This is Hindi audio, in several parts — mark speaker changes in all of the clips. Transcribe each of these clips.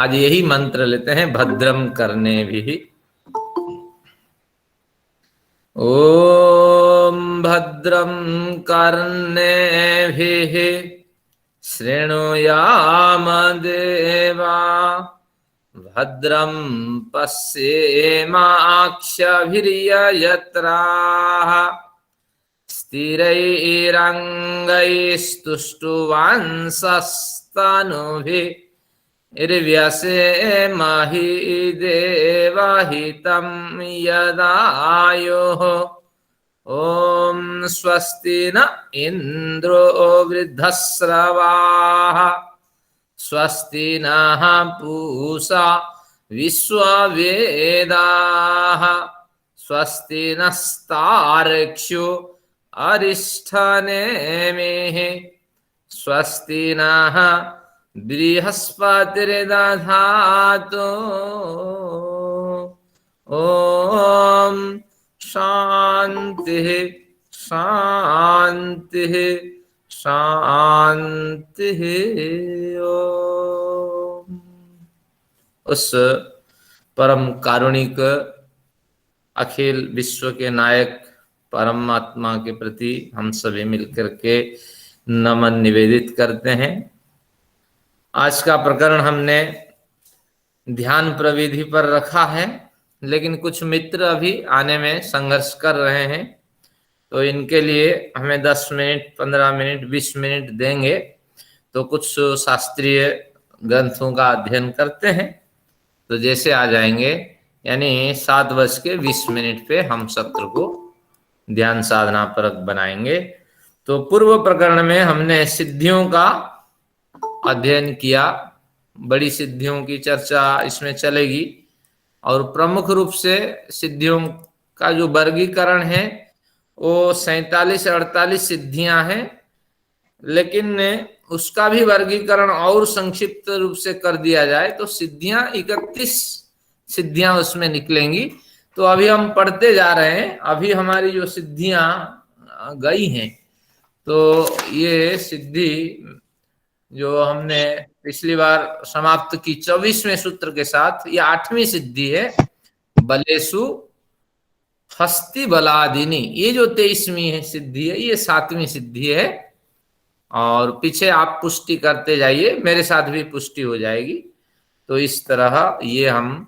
Speaker 1: आज यही मंत्र लेते हैं, भद्रम करने भी। ओम भद्रम कर्णेभिः शृणुयाम देवा, भद्रं पश्येमाक्षभिर्यजत्राः, स्थिरैरङ्गैस्तुष्टुवांसस्तनुभिर्व्यसेमहि देवहितं यदायुः। ओम स्वस्ति न इंद्रो वृद्धस्रवाः, स्वस्ति नः पूषा विश्ववेदाः, स्वस्ति नस्तार्क्ष्यो अरिष्ठनेमिः, स्वस्ति नः बृहस्पतिर्दधातु। ओम शांति शांति शांति। ओम। उस परम कारुणिक अखिल विश्व के नायक परमात्मा के प्रति हम सभी मिलकर के नमन निवेदित करते हैं। आज का प्रकरण हमने ध्यान प्रविधि पर रखा है, लेकिन कुछ मित्र अभी आने में संघर्ष कर रहे हैं, तो इनके लिए हमें 10 मिनट 15 मिनट 20 मिनट देंगे, तो कुछ शास्त्रीय ग्रंथों का अध्ययन करते हैं। तो जैसे आ जाएंगे, यानी 7:20 पे हम सत्र को ध्यान साधना परक बनाएंगे। तो पूर्व प्रकरण में हमने सिद्धियों का अध्ययन किया, बड़ी सिद्धियों की चर्चा इसमें चलेगी, और प्रमुख रूप से सिद्धियों का जो वर्गीकरण है वो 47-48 सिद्धियां हैं, लेकिन उसका भी वर्गीकरण और संक्षिप्त रूप से कर दिया जाए तो सिद्धियां 31 सिद्धियां उसमें निकलेंगी। तो अभी हम पढ़ते जा रहे हैं, अभी हमारी जो सिद्धियां गई हैं, तो ये सिद्धि जो हमने पिछली बार समाप्त की 24वें सूत्र के साथ, ये 8वीं सिद्धि है, बलेसु हस्ति बलादिनी। ये जो 23वीं सिद्धि है, ये 7वीं सिद्धि है। और पीछे आप पुष्टि करते जाइए, मेरे साथ भी पुष्टि हो जाएगी। तो इस तरह ये हम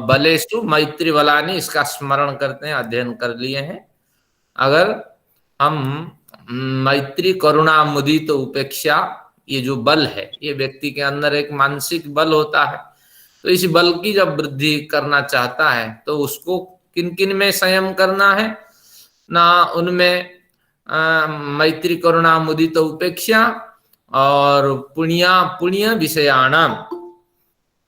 Speaker 1: बलेसु मैत्री बलानी, इसका स्मरण करते हैं, अध्ययन कर लिए हैं। अगर हम मैत्री करुणा मुदित उपेक्षा, ये जो बल है, ये व्यक्ति के अंदर एक मानसिक बल होता है, तो इस बल की जब वृद्धि करना चाहता है तो उसको किन किन में संयम करना है ना, उनमें मैत्री करुणा मुदित उपेक्षा और पुण्य विषयाणाम,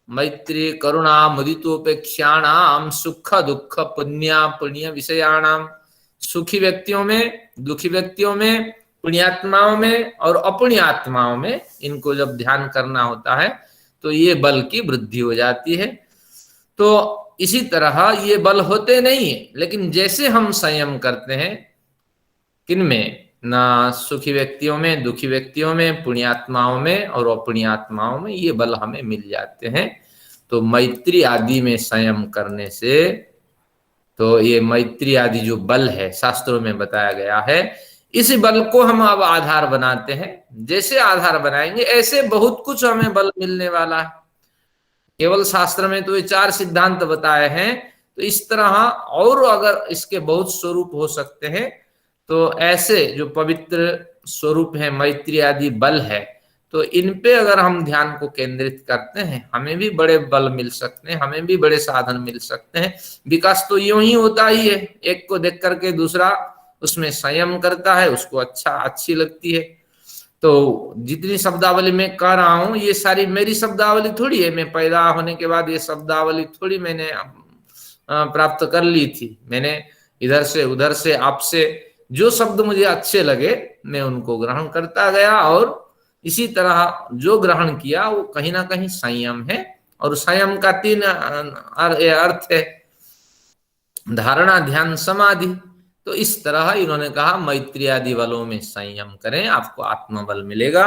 Speaker 1: मैत्री करुणा मुदितोपेक्षाणाम सुख दुख पुण्य विषयाणाम, सुखी व्यक्तियों में, दुखी व्यक्तियों में, पुण्यात्माओं में और अपुण्यात्माओं में इनको जब ध्यान करना होता है तो ये बल की वृद्धि हो जाती है। तो इसी तरह ये बल होते नहीं है, लेकिन जैसे हम संयम करते हैं किनमें ना, सुखी व्यक्तियों में, दुखी व्यक्तियों में, पुण्यात्माओं में और अपुण्यात्माओं में, ये बल हमें मिल जाते हैं। तो मैत्री आदि में संयम करने से, तो ये मैत्री आदि जो बल है शास्त्रों में बताया गया है, इस बल को हम अब आधार बनाते हैं। जैसे आधार बनाएंगे ऐसे बहुत कुछ हमें बल मिलने वाला है। केवल शास्त्र में तो ये 4 सिद्धांत बताए हैं, तो इस तरह और अगर इसके बहुत स्वरूप हो सकते हैं, तो ऐसे जो पवित्र स्वरूप है, मैत्री आदि बल है, तो इन पे अगर हम ध्यान को केंद्रित करते हैं, हमें भी बड़े बल मिल सकते हैं, हमें भी बड़े साधन मिल सकते हैं। विकास तो यूं ही होता ही है, एक को देख करके दूसरा उसमें संयम करता है, उसको अच्छी लगती है। तो जितनी शब्दावली मैं कह रहा हूं, ये सारी मेरी शब्दावली थोड़ी है, मैं पैदा होने के बाद ये शब्दावली थोड़ी मैंने प्राप्त कर ली थी। मैंने इधर से उधर से आपसे जो शब्द मुझे अच्छे लगे मैं उनको ग्रहण करता गया, और इसी तरह जो ग्रहण किया वो कहीं ना कहीं संयम है। और संयम का 3 अर्थ है, धारणा, ध्यान, समाधि। तो इस तरह इन्होंने कहा मैत्री आदि बलों में संयम करें, आपको आत्मबल मिलेगा।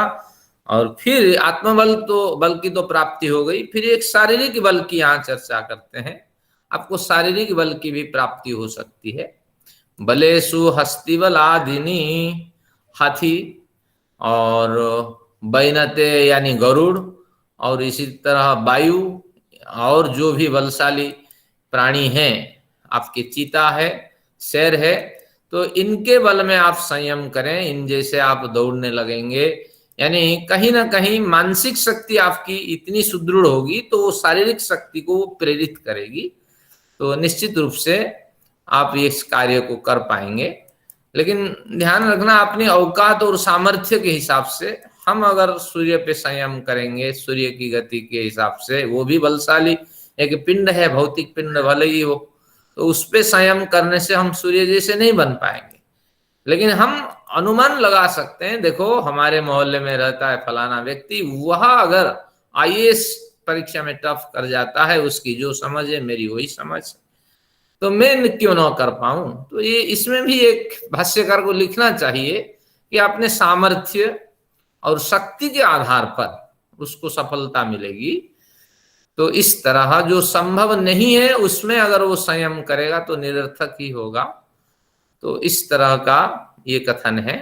Speaker 1: और फिर आत्मबल तो बल की तो प्राप्ति हो गई, फिर एक शारीरिक बल की यहाँ चर्चा करते हैं। आपको शारीरिक बल की भी प्राप्ति हो सकती है। बलेसु हस्तिबलादिनी, हाथी और बैनते यानी गरुड़, और इसी तरह वायु, और जो भी बलशाली प्राणी हैं, आपके चीता है, शेर है, तो इनके बल में आप संयम करें। इन जैसे आप दौड़ने लगेंगे, यानी कहीं ना कहीं मानसिक शक्ति आपकी इतनी सुदृढ़ होगी तो वो शारीरिक शक्ति को प्रेरित करेगी, तो निश्चित रूप से आप इस कार्य को कर पाएंगे। लेकिन ध्यान रखना, अपनी औकात और सामर्थ्य के हिसाब से हम अगर सूर्य पे संयम करेंगे, सूर्य की गति के हिसाब से, वो भी बलशाली एक पिंड है, भौतिक पिंड भले ही हो, तो उस पे संयम करने से हम सूर्य जैसे नहीं बन पाएंगे। लेकिन हम अनुमान लगा सकते हैं, देखो हमारे मोहल्ले में रहता है फलाना व्यक्ति, वह अगर आईएएस परीक्षा में टफ कर जाता है, उसकी जो समझ है मेरी वही समझ है, तो मैं क्यों ना कर पाऊं। तो ये इसमें भी एक भाष्यकार को लिखना चाहिए कि अपने सामर्थ्य और शक्ति के आधार पर उसको सफलता मिलेगी। तो इस तरह जो संभव नहीं है उसमें अगर वो संयम करेगा तो निरर्थक ही होगा। तो इस तरह का ये कथन है।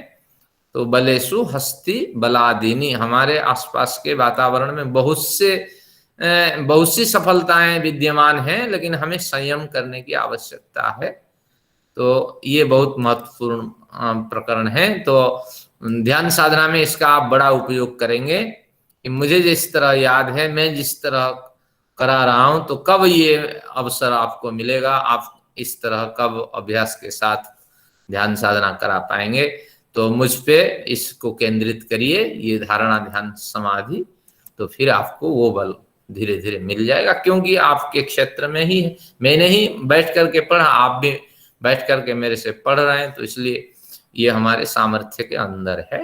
Speaker 1: तो बलेसु हस्ति बलादीनी, हमारे आसपास के वातावरण में बहुत सी सफलताएं विद्यमान हैं, लेकिन हमें संयम करने की आवश्यकता है। तो ये बहुत महत्वपूर्ण प्रकरण है। तो ध्यान साधना में इसका आप बड़ा उपयोग करेंगे कि मुझे जिस तरह याद है, मैं जिस तरह करा रहा हूं, तो कब ये अवसर आपको मिलेगा, आप इस तरह कब अभ्यास के साथ ध्यान साधना करा पाएंगे। तो मुझ पे इसको केंद्रित करिए, ये धारणा ध्यान समाधि, तो फिर आपको वो बल धीरे धीरे मिल जाएगा। क्योंकि आपके क्षेत्र में ही है, मैंने ही बैठ करके पढ़ा, आप भी बैठ करके मेरे से पढ़ रहे हैं, तो इसलिए ये हमारे सामर्थ्य के अंदर है।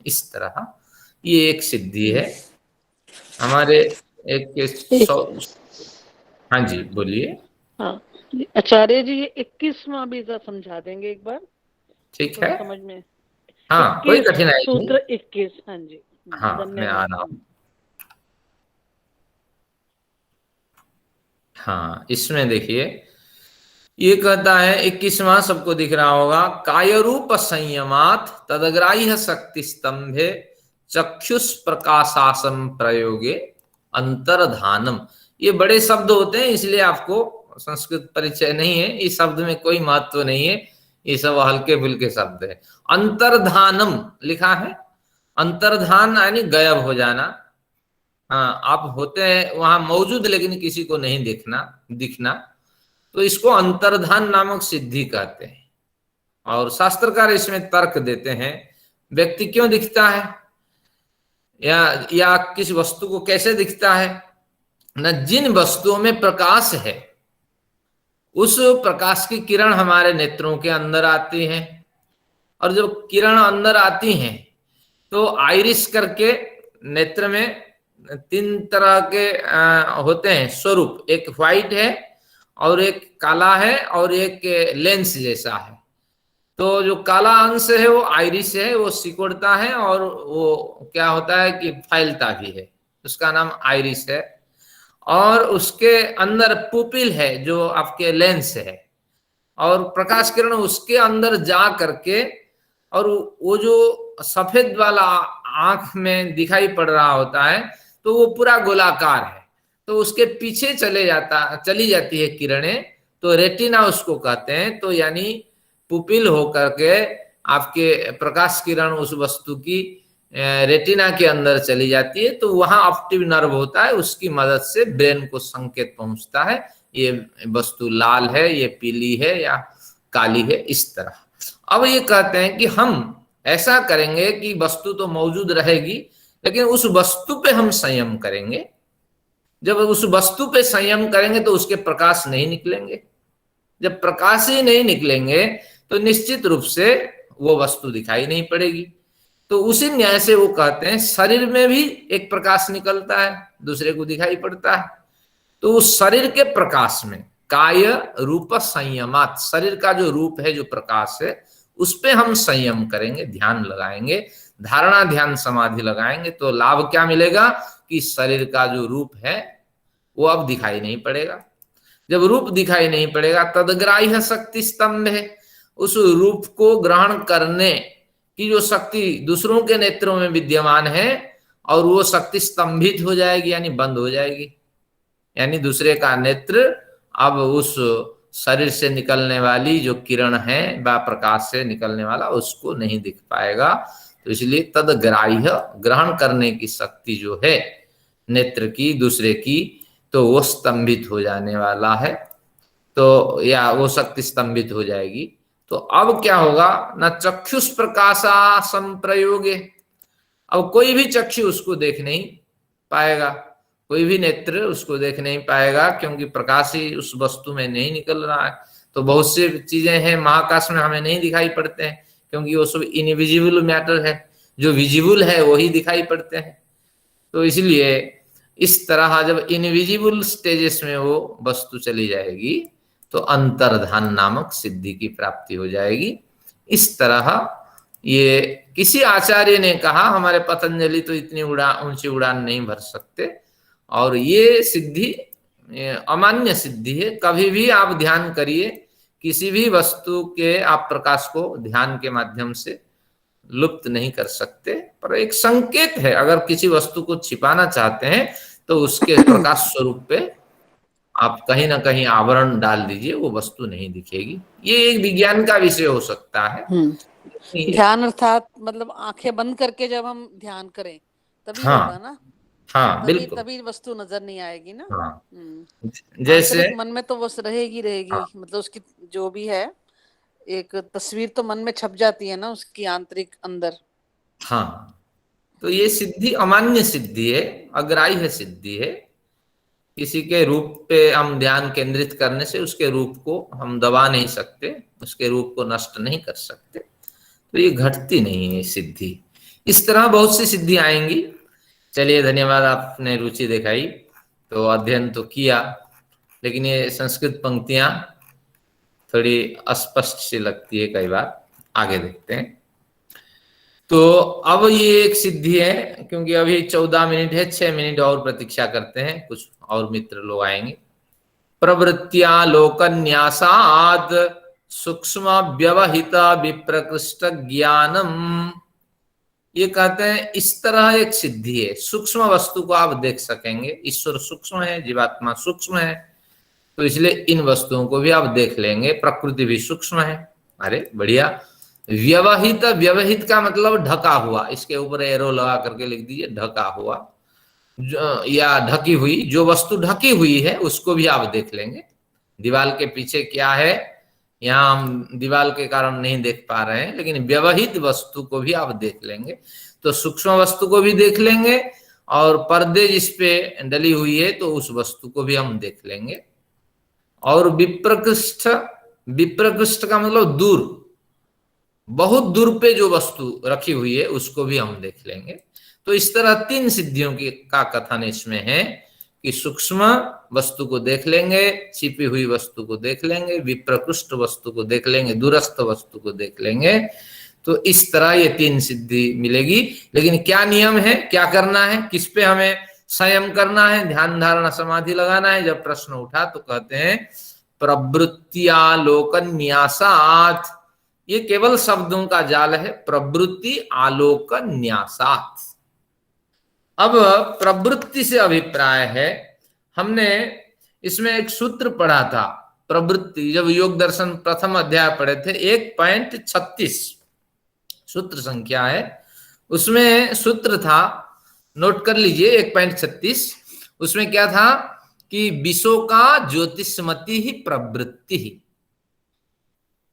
Speaker 1: इस तरह ये एक सिद्धि है हमारे हाँ जी बोलिए।
Speaker 2: हाँ आचार्य जी, ये 21वां भी जरा समझा देंगे एक बार,
Speaker 1: ठीक है,
Speaker 2: समझ में।
Speaker 1: हाँ कोई कठिनाई नहीं।
Speaker 2: सूत्र 21, हाँ जी,
Speaker 1: हाँ मैं आ रहा हूँ। हाँ इसमें देखिए, ये कहता है 21वां, सबको दिख रहा होगा, कायरूप संयमात तदग्राह्य शक्ति स्तंभे चक्षुष प्रकाशासम प्रयोगे अंतर्धानम। ये बड़े शब्द होते हैं, इसलिए आपको संस्कृत परिचय नहीं है, इस शब्द में कोई महत्व नहीं है, ये सब हल्के फुल्के शब्द है। अंतर्धानम लिखा है, अंतर्धान यानी गायब हो जाना। हाँ, आप होते हैं वहां मौजूद लेकिन किसी को नहीं दिखना, तो इसको अंतर्धान नामक सिद्धि कहते हैं। और शास्त्रकार इसमें तर्क देते हैं, व्यक्ति क्यों दिखता है या किसी वस्तु को कैसे दिखता है, न जिन वस्तुओं में प्रकाश है उस प्रकाश की किरण हमारे नेत्रों के अंदर आती है, और जब किरण अंदर आती हैं तो आइरिस करके नेत्र में 3 तरह के होते हैं स्वरूप, एक व्हाइट है और एक काला है और एक लेंस जैसा है। तो जो काला अंश है वो आइरिस है, वो सिकुड़ता है और वो क्या होता है कि फैलता भी है, उसका नाम आइरिस है। और उसके अंदर पुपिल है जो आपके लेंस है, और प्रकाश किरण उसके अंदर जा करके, और वो जो सफेद वाला आंख में दिखाई पड़ रहा होता है तो वो पूरा गोलाकार है, तो उसके पीछे चली जाती है किरणें, तो रेटिना उसको कहते हैं। तो यानी पुपिल होकर के आपके प्रकाश किरण उस वस्तु की रेटिना के अंदर चली जाती है, तो वहां ऑप्टिक नर्व होता है, उसकी मदद से ब्रेन को संकेत पहुंचता है, ये वस्तु लाल है, ये पीली है या काली है, इस तरह। अब ये कहते हैं कि हम ऐसा करेंगे कि वस्तु तो मौजूद रहेगी, लेकिन उस वस्तु पे हम संयम करेंगे। जब उस वस्तु पे संयम करेंगे तो उसके प्रकाश नहीं निकलेंगे, जब प्रकाश ही नहीं निकलेंगे तो निश्चित रूप से वो वस्तु दिखाई नहीं पड़ेगी। तो उसी न्याय से वो कहते हैं शरीर में भी एक प्रकाश निकलता है, दूसरे को दिखाई पड़ता है, तो उस शरीर के प्रकाश में काय रूप संयमात, शरीर का जो रूप है, जो प्रकाश है, उस पे हम संयम करेंगे, ध्यान लगाएंगे, धारणा ध्यान समाधि लगाएंगे तो लाभ क्या मिलेगा कि शरीर का जो रूप है वो अब दिखाई नहीं पड़ेगा। जब रूप दिखाई नहीं पड़ेगा तदग्राह्य शक्ति स्तंभ है, उस रूप को ग्रहण करने की जो शक्ति दूसरों के नेत्रों में विद्यमान है और वो शक्ति स्तंभित हो जाएगी यानी बंद हो जाएगी, यानी दूसरे का नेत्र अब उस शरीर से निकलने वाली जो किरण है व प्रकाश से निकलने वाला उसको नहीं दिख पाएगा। तो इसलिए तदग्राह्य ग्रहण करने की शक्ति जो है नेत्र की दूसरे की तो वो स्तंभित हो जाने वाला है, तो या वो शक्ति स्तंभित हो जाएगी। तो अब क्या होगा, न चक्षुष प्रकाशा संप्रयोगे, अब कोई भी चक्षु उसको देख नहीं पाएगा, कोई भी नेत्र उसको देख नहीं पाएगा क्योंकि प्रकाश ही उस वस्तु में नहीं निकल रहा है। तो बहुत सी चीजें हैं महाकाश में हमें नहीं दिखाई पड़ते हैं क्योंकि वो सब इनविजिबल मैटर है, जो विजिबल है वही दिखाई पड़ते हैं। तो इसलिए इस तरह जब इनविजिबल स्टेजेस में वो वस्तु चली जाएगी तो अंतर्धान नामक सिद्धि की प्राप्ति हो जाएगी। इस तरह ये किसी आचार्य ने कहा, हमारे पतंजलि तो इतनी ऊंची उड़ान नहीं भर सकते, और ये सिद्धि अमान्य सिद्धि है। कभी भी आप ध्यान करिए, किसी भी वस्तु के आप प्रकाश को ध्यान के माध्यम से लुप्त नहीं कर सकते, पर एक संकेत है, अगर किसी वस्तु को छिपाना चाहते हैं तो उसके प्रकाश स्वरूप पे आप कहीं ना कहीं आवरण डाल दीजिए, वो वस्तु नहीं दिखेगी। ये एक विज्ञान का विषय हो सकता है।
Speaker 2: ध्यान अर्थात मतलब आंखें बंद करके जब हम ध्यान करें तभी होगा ना।
Speaker 1: हाँ बिल्कुल,
Speaker 2: तभी वस्तु नजर नहीं आएगी ना।
Speaker 1: हाँ। जैसे
Speaker 2: मन में तो वो रहेगी
Speaker 1: हाँ,
Speaker 2: मतलब उसकी जो भी है एक तस्वीर तो मन में छप जाती है ना उसकी आंतरिक अंदर।
Speaker 1: हाँ, तो ये सिद्धि अमान्य सिद्धि है, अग्राह्य सिद्धि है। किसी के रूप पे हम ध्यान केंद्रित करने से उसके रूप को हम दबा नहीं सकते, उसके रूप को नष्ट नहीं कर सकते, तो ये घटती नहीं है सिद्धि। इस तरह बहुत सी सिद्धि आएंगी। चलिए, धन्यवाद, आपने रुचि दिखाई, तो अध्ययन तो किया, लेकिन ये संस्कृत पंक्तियां थोड़ी अस्पष्ट सी लगती है कई बार। आगे देखते हैं। तो अब ये एक सिद्धि है, क्योंकि अभी 14 मिनट है, 6 मिनट और प्रतीक्षा करते हैं, कुछ और मित्र लोग आएंगे। प्रवृत्तिया लोकन्यासाद सूक्ष्म व्यवहित विप्रकृष्ट ज्ञानम, ये कहते हैं इस तरह एक सिद्धि है, सूक्ष्म वस्तु को आप देख सकेंगे। ईश्वर सूक्ष्म है, जीवात्मा सूक्ष्म है, तो इसलिए इन वस्तुओं को भी आप देख लेंगे। प्रकृति भी सूक्ष्म है, अरे बढ़िया। व्यवहित, व्यवहित का मतलब ढका हुआ, इसके ऊपर एरो लगा करके लिख दीजिए, ढका हुआ या ढकी हुई। जो वस्तु ढकी हुई है उसको भी आप देख लेंगे। दीवार के पीछे क्या है, यहाँ हम दीवार के कारण नहीं देख पा रहे हैं, लेकिन व्यवहित वस्तु को भी आप देख लेंगे। तो सूक्ष्म वस्तु को भी देख लेंगे, और पर्दे जिस पे डली हुई है तो उस वस्तु को भी हम देख लेंगे। और विप्रकृष्ट, विप्रकृष्ट का मतलब दूर, बहुत दूर पे जो वस्तु रखी हुई है उसको भी हम देख लेंगे। तो इस तरह 3 सिद्धियों की का कथन इसमें है कि सूक्ष्म वस्तु को देख लेंगे, छिपी हुई वस्तु को देख लेंगे, विप्रकृष्ट वस्तु को देख लेंगे, दूरस्थ वस्तु को देख लेंगे। तो इस तरह ये 3 सिद्धि मिलेगी। लेकिन क्या नियम है, क्या करना है, किस पे हमें संयम करना है, ध्यान धारणा समाधि लगाना है? जब प्रश्न उठा तो कहते हैं प्रवृत्त्यालोकन्यासात्, ये केवल शब्दों का जाल है। प्रवृत्ति आलोकन्यासात्। अब प्रवृत्ति से अभिप्राय है, हमने इसमें एक सूत्र पढ़ा था प्रवृत्ति, जब योग दर्शन प्रथम अध्याय पढ़े थे, 1.36 सूत्र संख्या है, उसमें सूत्र था, नोट कर लीजिए 1.36। उसमें क्या था कि विश्व का ज्योतिषमति ही प्रवृत्ति ही।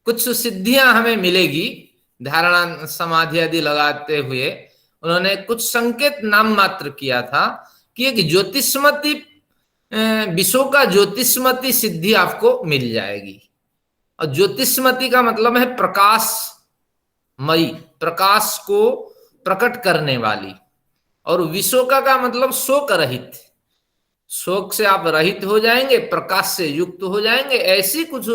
Speaker 1: कुछ सिद्धियां हमें मिलेगी धारणा समाधि आदि लगाते हुए। उन्होंने कुछ संकेत नाम मात्र किया था कि एक ज्योतिषमति, विश्व का ज्योतिषमति सिद्धि आपको मिल जाएगी। और ज्योतिषमति का मतलब है प्रकाशमयी, प्रकाश को प्रकट करने वाली। और विशोका का मतलब शोक रहित, शोक से आप रहित हो जाएंगे, प्रकाश से युक्त हो जाएंगे। ऐसी कुछ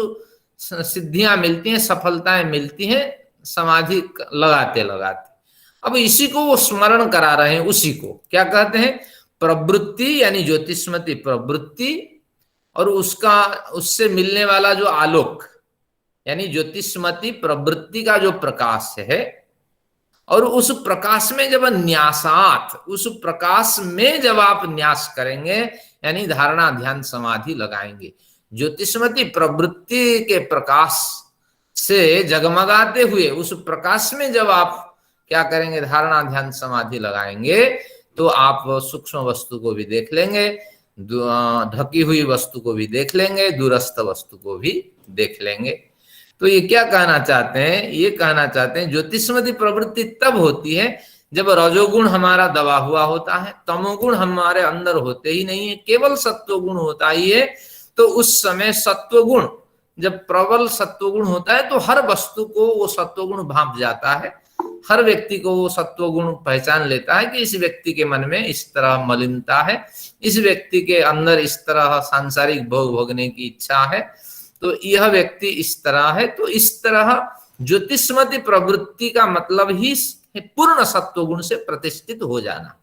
Speaker 1: सिद्धियां मिलती हैं, सफलताएं मिलती हैं समाधि लगाते लगाते। अब इसी को वो स्मरण करा रहे हैं, उसी को क्या कहते हैं, प्रवृत्ति यानी ज्योतिष्मती प्रवृत्ति, और उसका उससे मिलने वाला जो आलोक यानी ज्योतिष्मती प्रवृत्ति का जो प्रकाश है, और उस प्रकाश में जब न्यासात, उस प्रकाश में जब आप न्यास करेंगे यानी धारणा ध्यान समाधि लगाएंगे, ज्योतिष्मती प्रवृत्ति के प्रकाश से जगमगाते हुए उस प्रकाश में जब आप क्या करेंगे, धारणा ध्यान समाधि लगाएंगे, तो आप सूक्ष्म वस्तु को भी देख लेंगे, ढकी हुई वस्तु को भी देख लेंगे, दूरस्थ वस्तु को भी देख लेंगे। तो ये क्या कहना चाहते हैं, ये कहना चाहते हैं ज्योतिष्मती प्रवृत्ति तब होती है जब रजोगुण हमारा दबा हुआ होता है, तमोगुण हमारे अंदर होते ही नहीं है, केवल सत्वगुण होता ही है। तो उस समय सत्वगुण जब प्रबल सत्वगुण होता है तो हर वस्तु को वो सत्वगुण भांप जाता है, हर व्यक्ति को वो सत्वगुण पहचान लेता है कि इस व्यक्ति के मन में इस तरह मलिनता है, इस व्यक्ति के अंदर इस तरह सांसारिक भोग भोगने की इच्छा है, तो यह व्यक्ति इस तरह है। तो इस तरह ज्योतिष्मती प्रवृत्ति का मतलब ही पूर्ण सत्वगुण से प्रतिष्ठित हो जाना।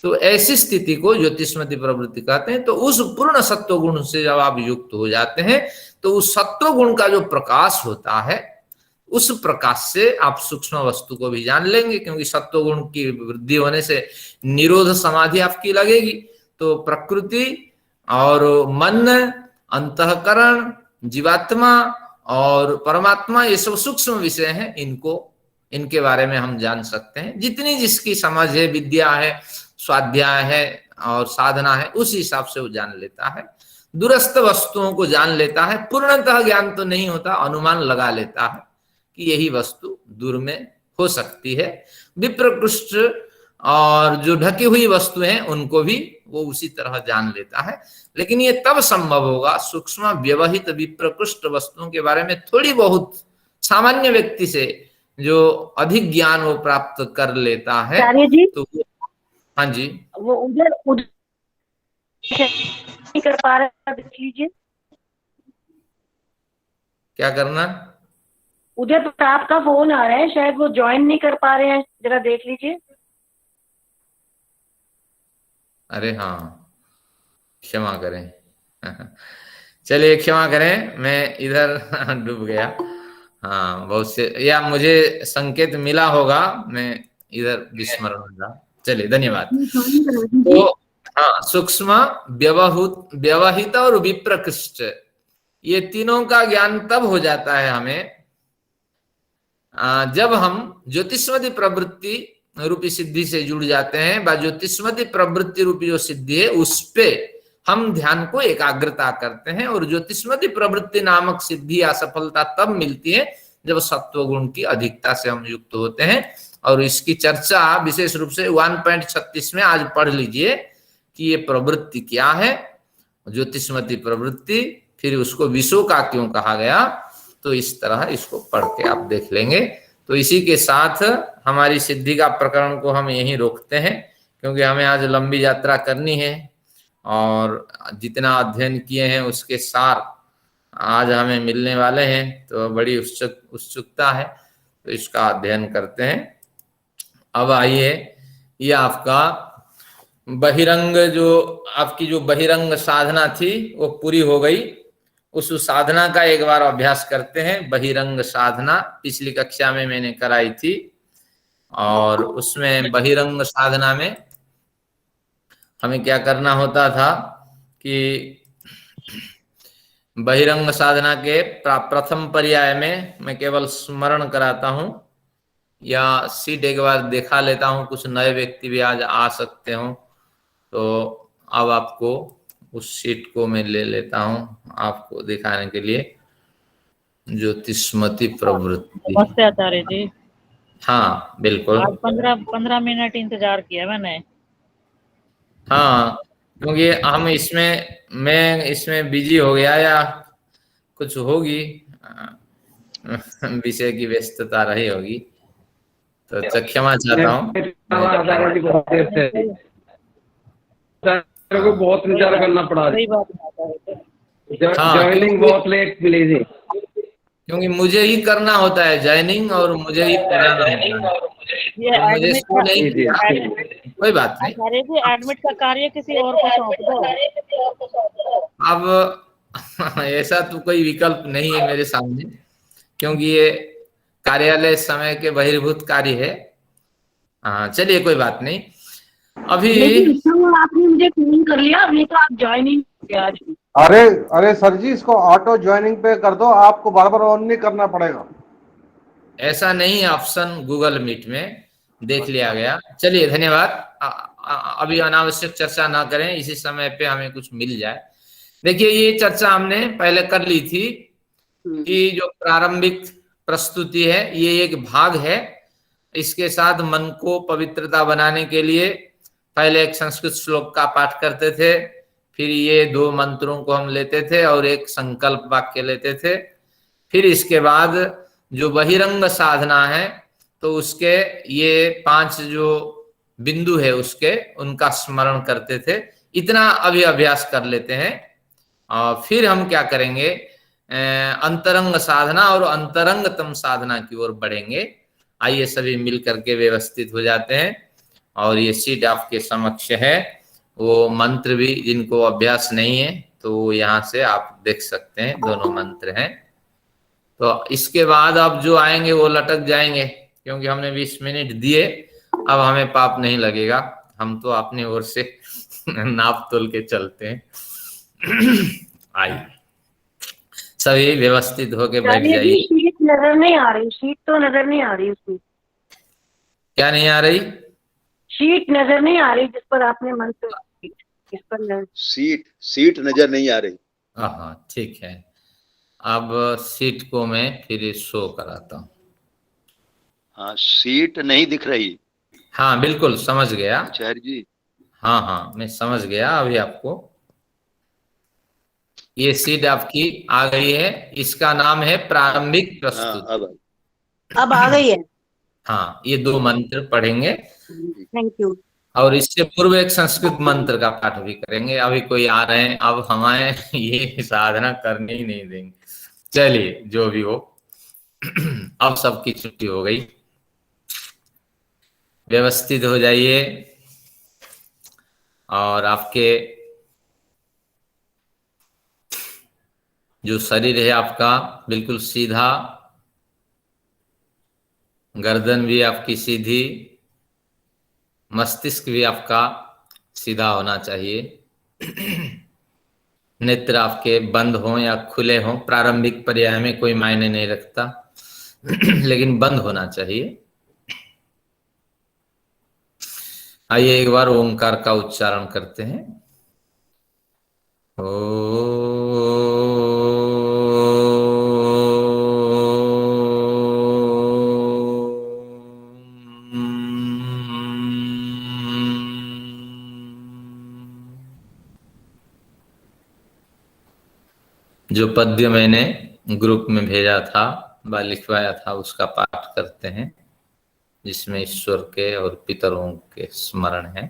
Speaker 1: तो ऐसी स्थिति को ज्योतिष्मती प्रवृत्ति कहते हैं। तो उस पूर्ण सत्वगुण से जब आप युक्त हो जाते हैं तो उस सत्वगुण का जो प्रकाश होता है, उस प्रकाश से आप सूक्ष्म वस्तु को भी जान लेंगे, क्योंकि सत्वगुण की वृद्धि होने से निरोध समाधि आपकी लगेगी। तो प्रकृति और मन, अंतःकरण, जीवात्मा और परमात्मा, ये सब सूक्ष्म विषय हैं, इनके बारे में हम जान सकते हैं। जितनी जिसकी समझ है, विद्या है, स्वाध्याय है और साधना है, उस हिसाब से वो जान लेता है, दूरस्थ वस्तुओं को जान लेता है। पूर्णतः ज्ञान तो नहीं होता, अनुमान लगा लेता है कि यही वस्तु दूर में हो सकती है। विप्रकृष्ट और जो ढकी हुई वस्तु हैं उनको भी वो उसी तरह जान लेता है। लेकिन ये तब संभव होगा सूक्ष्म व्यवहित विप्रकृष्ट वस्तुओं के बारे में थोड़ी बहुत सामान्य व्यक्ति से जो अधिक ज्ञान वो प्राप्त कर लेता है। तो हाँ जी,
Speaker 3: वो उधर नहीं कर पा रहा, देख लीजिए
Speaker 1: क्या करना,
Speaker 3: उधर तो आपका फोन आ रहा है, शायद वो ज्वाइन नहीं कर पा रहे हैं, जरा देख लीजिए।
Speaker 1: अरे हाँ, क्षमा करें चलिए क्षमा करें, मैं इधर डूब गया। हाँ, बहुत से या मुझे संकेत मिला होगा, मैं इधर विस्मरण होगा। चलिए धन्यवाद। तो हाँ, सूक्ष्म व्यवहित और विप्रकृष्ट, ये तीनों का ज्ञान तब हो जाता है हमें जब हम ज्योतिष्मती प्रवृत्ति रूपी सिद्धि से जुड़ जाते हैं। ज्योतिष्मती प्रवृत्ति रूपी जो सिद्धि है उस पे हम ध्यान को एकाग्रता करते हैं, और ज्योतिष्मती प्रवृत्ति नामक सिद्धि या सफलता तब मिलती है जब सत्वगुण की अधिकता से हम युक्त होते हैं। और इसकी चर्चा विशेष रूप से 1.36 में आज पढ़ लीजिए कि ये प्रवृत्ति क्या है, ज्योतिष्मती प्रवृत्ति, फिर उसको विषो का क्यों कहा गया। तो इस तरह इसको पढ़ के आप देख लेंगे। तो इसी के साथ हमारी सिद्धि का प्रकरण को हम यहीं रोकते हैं, क्योंकि हमें आज लंबी यात्रा करनी है और जितना अध्ययन किए हैं उसके सार आज हमें मिलने वाले हैं। तो बड़ी उत्सुकता है, तो इसका अध्ययन करते हैं। अब आइए, ये आपका बहिरंग आपकी जो बहिरंग साधना थी वो पूरी हो गई। उस साधना का एक बार अभ्यास करते हैं। बहिरंग साधना पिछली कक्षा में मैंने कराई थी, और उसमें बहिरंग साधना में हमें क्या करना होता था कि बहिरंग साधना के प्रथम पर्याय में मैं केवल स्मरण कराता हूं, या सीट एक बार दिखा लेता हूं, कुछ नए व्यक्ति भी आज आ सकते हो। तो अब आपको उस सीट को मैं ले लेता हूं आपको दिखाने के लिए। ज्योतिष्मती प्रवृत्ति।
Speaker 4: नमस्ते आचार्य जी।
Speaker 1: हाँ बिल्कुल,
Speaker 4: आज 15 मिनट इंतजार किया मैंने।
Speaker 1: हाँ, क्योंकि मैं इसमें बिजी हो गया या कुछ होगी, विषय की व्यस्तता रही होगी, तो क्षमा चाहता हूँ।
Speaker 5: को बहुत इंतजार करना पड़ा, ज्वाइनिंग बहुत लेट मिली थी,
Speaker 1: क्योंकि मुझे ही करना होता है ज्वाइनिंग, और मुझे ही कराना होता है।
Speaker 4: ये
Speaker 1: तो मुझे
Speaker 4: एडमिट
Speaker 1: शो
Speaker 4: का
Speaker 1: नहीं किया, कोई बात नहीं।
Speaker 4: आचार्य जी एडमिट का कार्य किसी और को सौंप दो।
Speaker 1: अब ऐसा तो कोई विकल्प नहीं है मेरे सामने, क्योंकि ये कार्यालय समय के बहिर्भूत कार्य है। हाँ चलिए कोई बात नहीं। अभी
Speaker 3: लेकिन तो आपने मुझे फोन कर लिया, नहीं तो आप ज्वाइन ही नहीं किए आज।
Speaker 6: अरे अरे सर जी, इसको ऑटो ज्वाइनिंग पे कर दो, आपको बार बार ऑन नहीं करना पड़ेगा।
Speaker 1: ऐसा नहीं ऑप्शन गूगल मीट में देख लिया गया। चलिए धन्यवाद। अभी अनावश्यक चर्चा ना करें, इसी समय पे हमें कुछ मिल जाए। देखिए ये चर्चा हमने पहले कर ली थी कि जो प्रारंभिक प्रस्तुति है ये एक भाग है। इसके साथ मन को पवित्रता बनाने के लिए पहले एक संस्कृत श्लोक का पाठ करते थे, फिर ये 2 मंत्रों को हम लेते थे और एक संकल्प वाक्य लेते थे। फिर इसके बाद जो बहिरंग साधना है तो उसके ये 5 जो बिंदु है उसके उनका स्मरण करते थे। इतना अभी अभ्यास कर लेते हैं और फिर हम क्या करेंगे, अंतरंग साधना और अंतरंगतम साधना की ओर बढ़ेंगे। आइए सभी मिल करके व्यवस्थित हो जाते हैं। और ये सीट आपके समक्ष है, वो मंत्र भी जिनको अभ्यास नहीं है तो यहाँ से आप देख सकते हैं, दोनों मंत्र हैं। तो इसके बाद अब जो आएंगे वो लटक जाएंगे, क्योंकि हमने 20 मिनट दिए, अब हमें पाप नहीं लगेगा। हम तो अपनी ओर से नाप तोल के चलते हैं। आइए सभी व्यवस्थित होके बैठ जाइए।
Speaker 3: शीट नजर नहीं आ रही, शीट तो नजर नहीं आ रही उसकी।
Speaker 1: क्या नहीं आ रही?
Speaker 3: शीट नजर नहीं आ रही जिस पर आपने मंत्र, इस पर
Speaker 7: सीट नजर नहीं आ रही।
Speaker 1: हाँ ठीक है। अब सीट को मैं फिर शो कराता हूँ।
Speaker 7: हाँ, सीट नहीं दिख रही।
Speaker 1: हाँ बिल्कुल समझ गया
Speaker 7: आचार्य जी।
Speaker 1: हाँ हाँ मैं समझ गया। अभी आपको ये सीट आपकी आ गई है, इसका नाम है प्रारंभिक प्रस्तुति।
Speaker 3: हाँ, अब आ गई है।
Speaker 1: हाँ ये 2 मंत्र पढ़ेंगे
Speaker 3: थैंक यू।
Speaker 1: और इससे पूर्व एक संस्कृत मंत्र का पाठ भी करेंगे। अभी कोई आ रहे हैं, अब हमें ये साधना करने ही नहीं देंगे। चलिए जो भी हो, अब सबकी छुट्टी हो गई, व्यवस्थित हो जाइए और आपके जो शरीर है आपका बिल्कुल सीधा, गर्दन भी आपकी सीधी, मस्तिष्क भी आपका सीधा होना चाहिए। नेत्र आपके बंद हों या खुले हों, प्रारंभिक पर्याय में कोई मायने नहीं रखता, लेकिन बंद होना चाहिए। आइए एक बार ओंकार का उच्चारण करते हैं। जो पद्य मैंने ग्रुप में भेजा था व लिखवाया था उसका पाठ करते हैं, जिसमें ईश्वर के और पितरों के स्मरण है।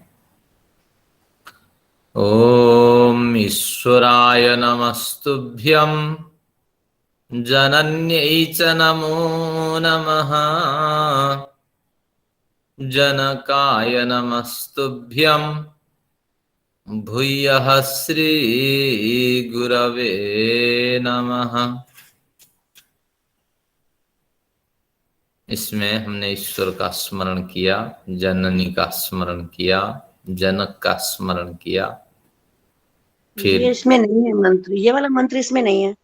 Speaker 1: ओम ईश्वराय नमस्तुभ्यं जनन्यै च नमो नमः, जनकाय नमस्तुभ्यं भूयः श्री गुरवे नमः। इसमें हमने ईश्वर का स्मरण किया, जननी का स्मरण किया, जनक का स्मरण किया। फिर
Speaker 3: ये इसमें नहीं है मंत्र, ये वाला मंत्र इसमें नहीं है।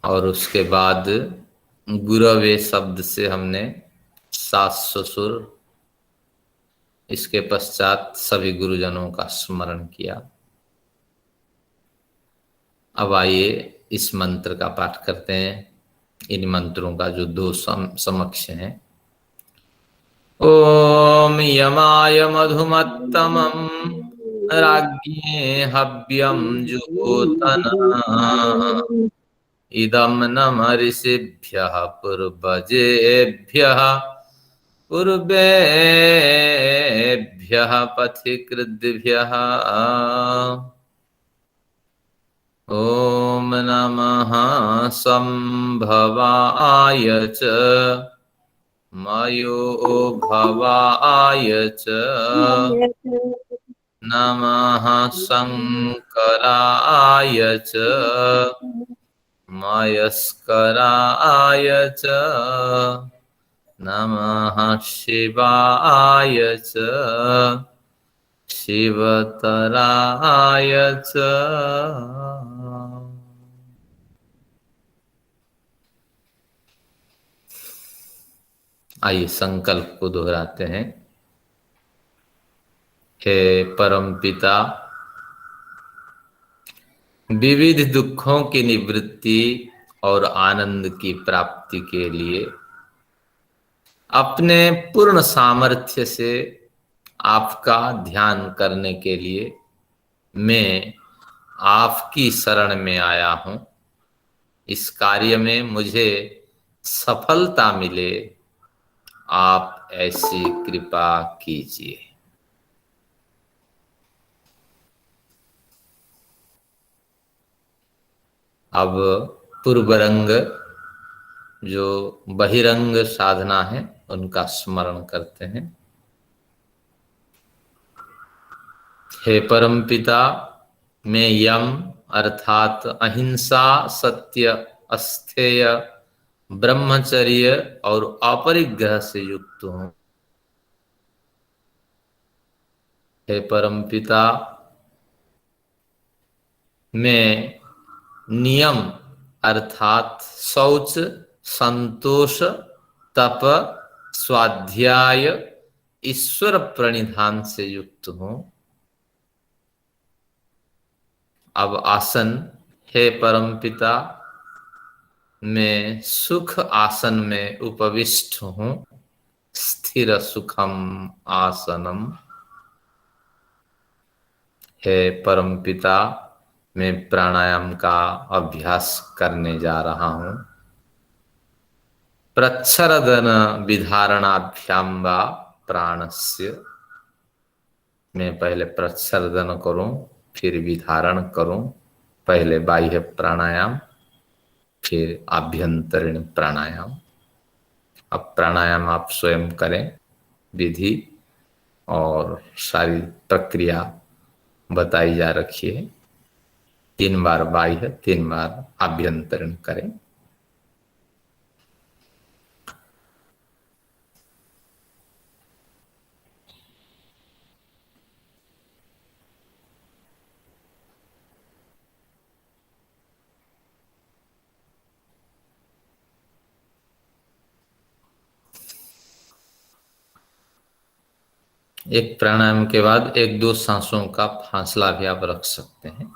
Speaker 1: और उसके बाद गुरवे शब्द से हमने सास ससुर, इसके पश्चात सभी गुरुजनों का स्मरण किया। अब आइए इस मंत्र का पाठ करते हैं, इन मंत्रों का जो 2 समक्ष हैं। ओम यमाय मधुमत्तमं राज्ञे हव्यं जुहोतना, इदं नम ऋषिभ्यः पूर्वजेभ्यः पूर्वेभ्यः पथिकृद्भ्यः। ॐ नमः संभवाय च मयो भवाय च नमः शङ्कराय च मयस्कराय च नमः शिवाय च शिवतराय च। आइए संकल्प को दोहराते हैं। हे परम पिता, विविध दुखों की निवृत्ति और आनंद की प्राप्ति के लिए अपने पूर्ण सामर्थ्य से आपका ध्यान करने के लिए मैं आपकी शरण में आया हूं। इस कार्य में मुझे सफलता मिले, आप ऐसी कृपा कीजिए। अब पूर्वरंग जो बहिरंग साधना है उनका स्मरण करते हैं। हे परमपिता, मैं यम अर्थात अहिंसा, सत्य, अस्थेय, ब्रह्मचर्य और अपरिग्रह से युक्त हूं। हे परमपिता, मैं नियम अर्थात शौच, संतोष, तप, स्वाध्याय, ईश्वर प्रणिधान से युक्त हूं। अब आसन। हे परमपिता, मैं सुख आसन में उपविष्ट हूं। स्थिर सुखम आसनम। हे परमपिता, मैं प्राणायाम का अभ्यास करने जा रहा हूं। प्रच्छरदन विधारणाभ्याम वा प्राणस्य। मैं पहले प्रच्छरदन करूं, फिर विधारण करूं। पहले बाह्य प्राणायाम, फिर आभ्यंतरीण प्राणायाम। अब प्राणायाम आप स्वयं करें। विधि और सारी प्रक्रिया बताई जा रखी है। 3 बार बाह्य, 3 बार आभ्यंतरीण करें। एक प्राणायाम के बाद 1-2 सांसों का फासला भी आप रख सकते हैं।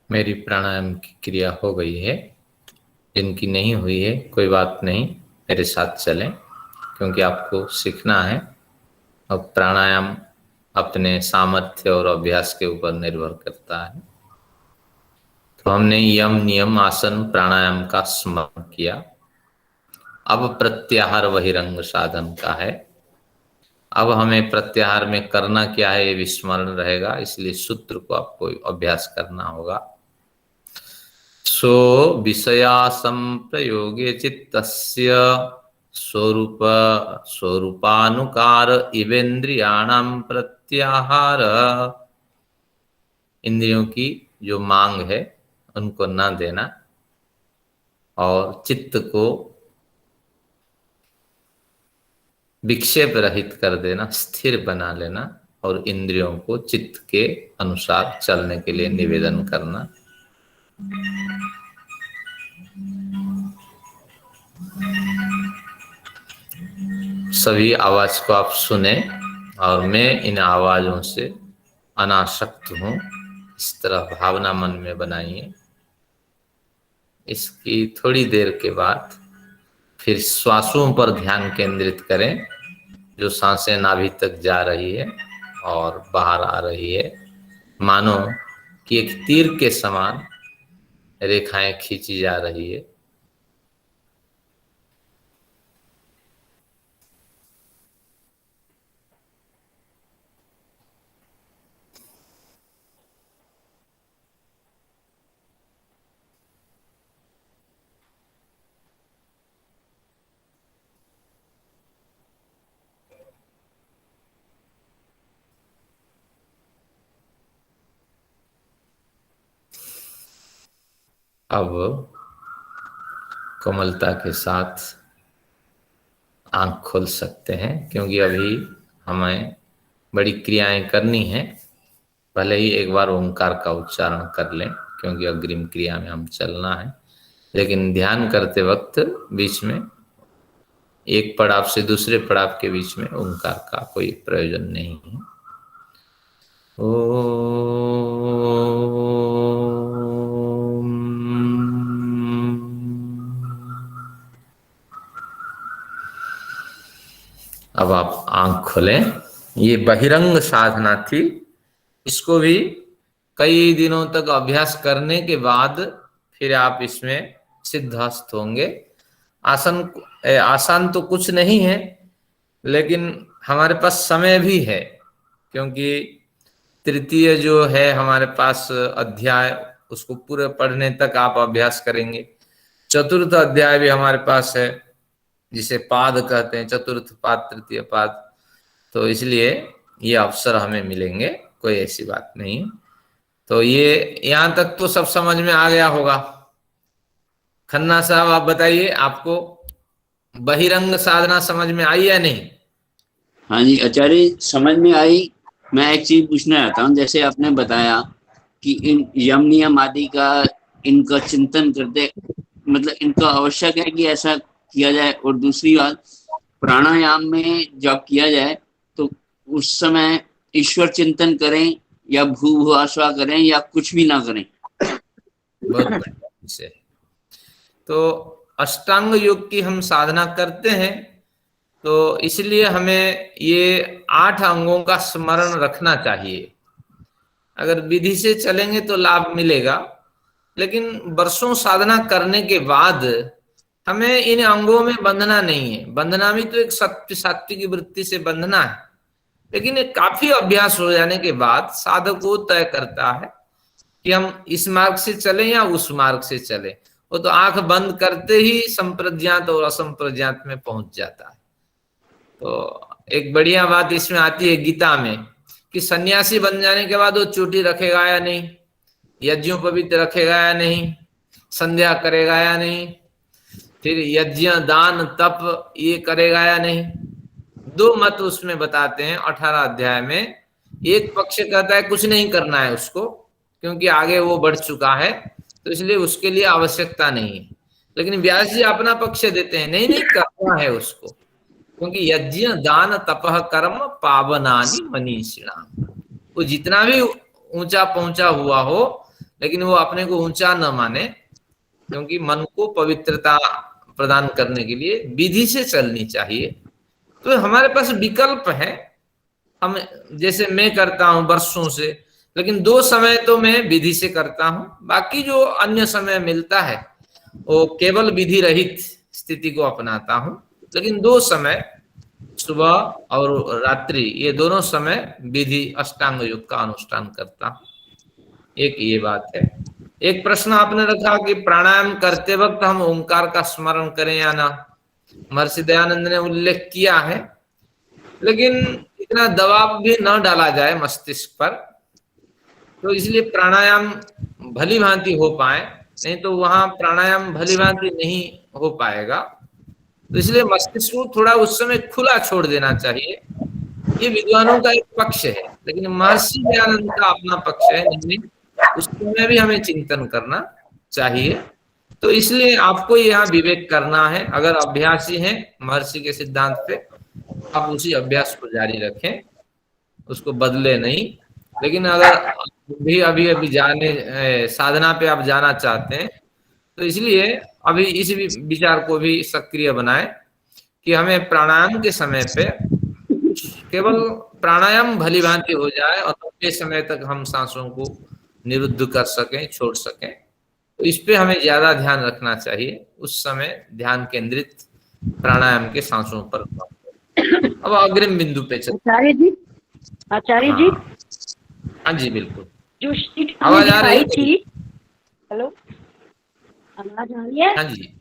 Speaker 1: मेरी प्राणायाम की क्रिया हो गई है। जिनकी नहीं हुई है कोई बात नहीं, मेरे साथ चलें, क्योंकि आपको सीखना है। अब प्राणायाम अपने सामर्थ्य और अभ्यास के ऊपर निर्भर करता है। तो हमने यम नियम आसन प्राणायाम का स्मरण किया। अब प्रत्याहार बहिरंग साधन का है। अब हमें प्रत्याहार में करना क्या है ये विस्मरण रहेगा, इसलिए सूत्र को आपको अभ्यास करना होगा। सो विषया संप्रयोगे चित्तस्य स्वरूप स्वरूपानुकार इवेन्द्रियाणाम प्रत्याहार। इंद्रियों की जो मांग है उनको न देना और चित्त को विक्षेप रहित कर देना, स्थिर बना लेना और इंद्रियों को चित्त के अनुसार चलने के लिए निवेदन करना। सभी आवाज को आप सुने और मैं इन आवाजों से अनासक्त हूं, इस तरह भावना मन में बनाइए। इसकी थोड़ी देर के बाद फिर श्वासों पर ध्यान केंद्रित करें, जो सांसें नाभि तक जा रही है और बाहर आ रही है, मानो कि एक तीर के समान रेखाएं खींची जा रही है। अब कोमलता के साथ आंख खोल सकते हैं, क्योंकि अभी हमें बड़ी क्रियाएं करनी हैं। भले ही एक बार ओंकार का उच्चारण कर लें, क्योंकि अग्रिम क्रिया में हम चलना है, लेकिन ध्यान करते वक्त बीच में एक पड़ाव से दूसरे पड़ाव के बीच में ओंकार का कोई प्रयोजन नहीं है। अब आप आंख खोलें। ये बहिरंग साधना थी। इसको भी कई दिनों तक अभ्यास करने के बाद फिर आप इसमें सिद्धहस्त होंगे। आसान तो कुछ नहीं है, लेकिन हमारे पास समय भी है, क्योंकि तृतीय जो है हमारे पास अध्याय, उसको पूरे पढ़ने तक आप अभ्यास करेंगे। चतुर्थ अध्याय भी हमारे पास है, जिसे पाद कहते हैं, चतुर्थ पाद तृतीय पाद। तो इसलिए ये अवसर हमें मिलेंगे, कोई ऐसी बात नहीं। तो ये यहां तक तो सब समझ में आ गया होगा। खन्ना साहब आप बताइए, आपको बहिरंग साधना समझ में आई या नहीं?
Speaker 8: हाँ जी आचार्य, समझ में आई। मैं एक चीज पूछना चाहता हूँ, जैसे आपने बताया कि इन यम नियम आदि का इनका चिंतन करते, मतलब इनका आवश्यक है कि ऐसा किया जाए। और दूसरी बात, प्राणायाम में जब किया जाए तो उस समय ईश्वर चिंतन करें या भूभुआस्वा करें या कुछ भी ना करें।
Speaker 1: बहुत बढ़िया से। तो अष्टांग योग की हम साधना करते हैं, तो इसलिए हमें ये 8 अंगों का स्मरण रखना चाहिए। अगर विधि से चलेंगे तो लाभ मिलेगा, लेकिन वर्षों साधना करने के बाद हमें इन अंगों में बंधना नहीं है। बंधना भी तो एक सत्य सात्विक वृत्ति से बंधना है, लेकिन एक काफी अभ्यास हो जाने के बाद साधक को तय करता है कि हम इस मार्ग से चलें या उस मार्ग से चलें। वो तो आंख बंद करते ही संप्रज्ञात और असंप्रज्ञात में पहुंच जाता है। तो एक बढ़िया बात इसमें आती है गीता में कि सन्यासी बन जाने के बाद वो चोटी रखेगा या नहीं, यज्ञों पवित्र रखेगा या नहीं, संध्या करेगा या नहीं, फिर यज्ञ दान तप ये करेगा या नहीं। 2 मत उसमें बताते हैं 18 अध्याय में। एक पक्ष कहता है कुछ नहीं करना है उसको, क्योंकि आगे वो बढ़ चुका है, तो इसलिए उसके लिए आवश्यकता नहीं है। लेकिन व्यास जी अपना पक्ष देते हैं, नहीं नहीं करना है उसको, क्योंकि यज्ञ दान तपह कर्म पावनानि मनीषिणाम। वो जितना भी ऊंचा पहुंचा हुआ हो, लेकिन वो अपने को ऊंचा न माने, क्योंकि मन को पवित्रता प्रदान करने के लिए विधि से चलनी चाहिए। तो हमारे पास विकल्प है, हम जैसे मैं करता हूं वर्षों से, लेकिन 2 समय तो मैं विधि से करता हूं, बाकी जो अन्य समय मिलता है वो केवल विधि रहित स्थिति को अपनाता हूं। लेकिन 2 समय, सुबह और रात्रि, ये दोनों समय विधि अष्टांग योग का अनुष्ठान करता हूं। एक ये बात है। एक प्रश्न आपने रखा कि प्राणायाम करते वक्त हम ओंकार का स्मरण करें या ना। महर्षि दयानंद ने उल्लेख किया है, लेकिन इतना दबाव भी न डाला जाए मस्तिष्क पर, तो इसलिए प्राणायाम भली भांति हो पाए, नहीं तो वहां प्राणायाम भली भांति नहीं हो पाएगा। तो इसलिए मस्तिष्क को थोड़ा उस समय खुला छोड़ देना चाहिए। ये विद्वानों का एक पक्ष है, लेकिन महर्षि दयानंद का अपना पक्ष है, नहीं उस समय भी हमें चिंतन करना चाहिए। तो इसलिए आपको यहाँ विवेक करना है। अगर अभ्यासी हैं महर्षि के सिद्धांत पे, आप उसी अभ्यास को जारी रखें, उसको बदले नहीं। लेकिन अगर भी अभी जाने साधना पे आप जाना चाहते हैं, तो इसलिए अभी इस विचार को भी सक्रिय बनाएं कि हमें प्राणायाम के समय पे केवल प्राणायाम भली भांति हो जाए और लंबे समय तक हम सांसों को निरुद्ध कर सकें, छोड़ सकें। तो इस पे हमें ज्यादा ध्यान रखना चाहिए। उस समय ध्यान केंद्रित प्राणायाम के सांसों पर। अब अग्रिम बिंदु पे चलते।
Speaker 3: आचार्य जी,
Speaker 1: हाँ जी बिल्कुल।
Speaker 3: जो शीट
Speaker 1: आवाज आ रही है?
Speaker 3: थी, हेलो, आवाज आ रही है?
Speaker 1: हाँ जी,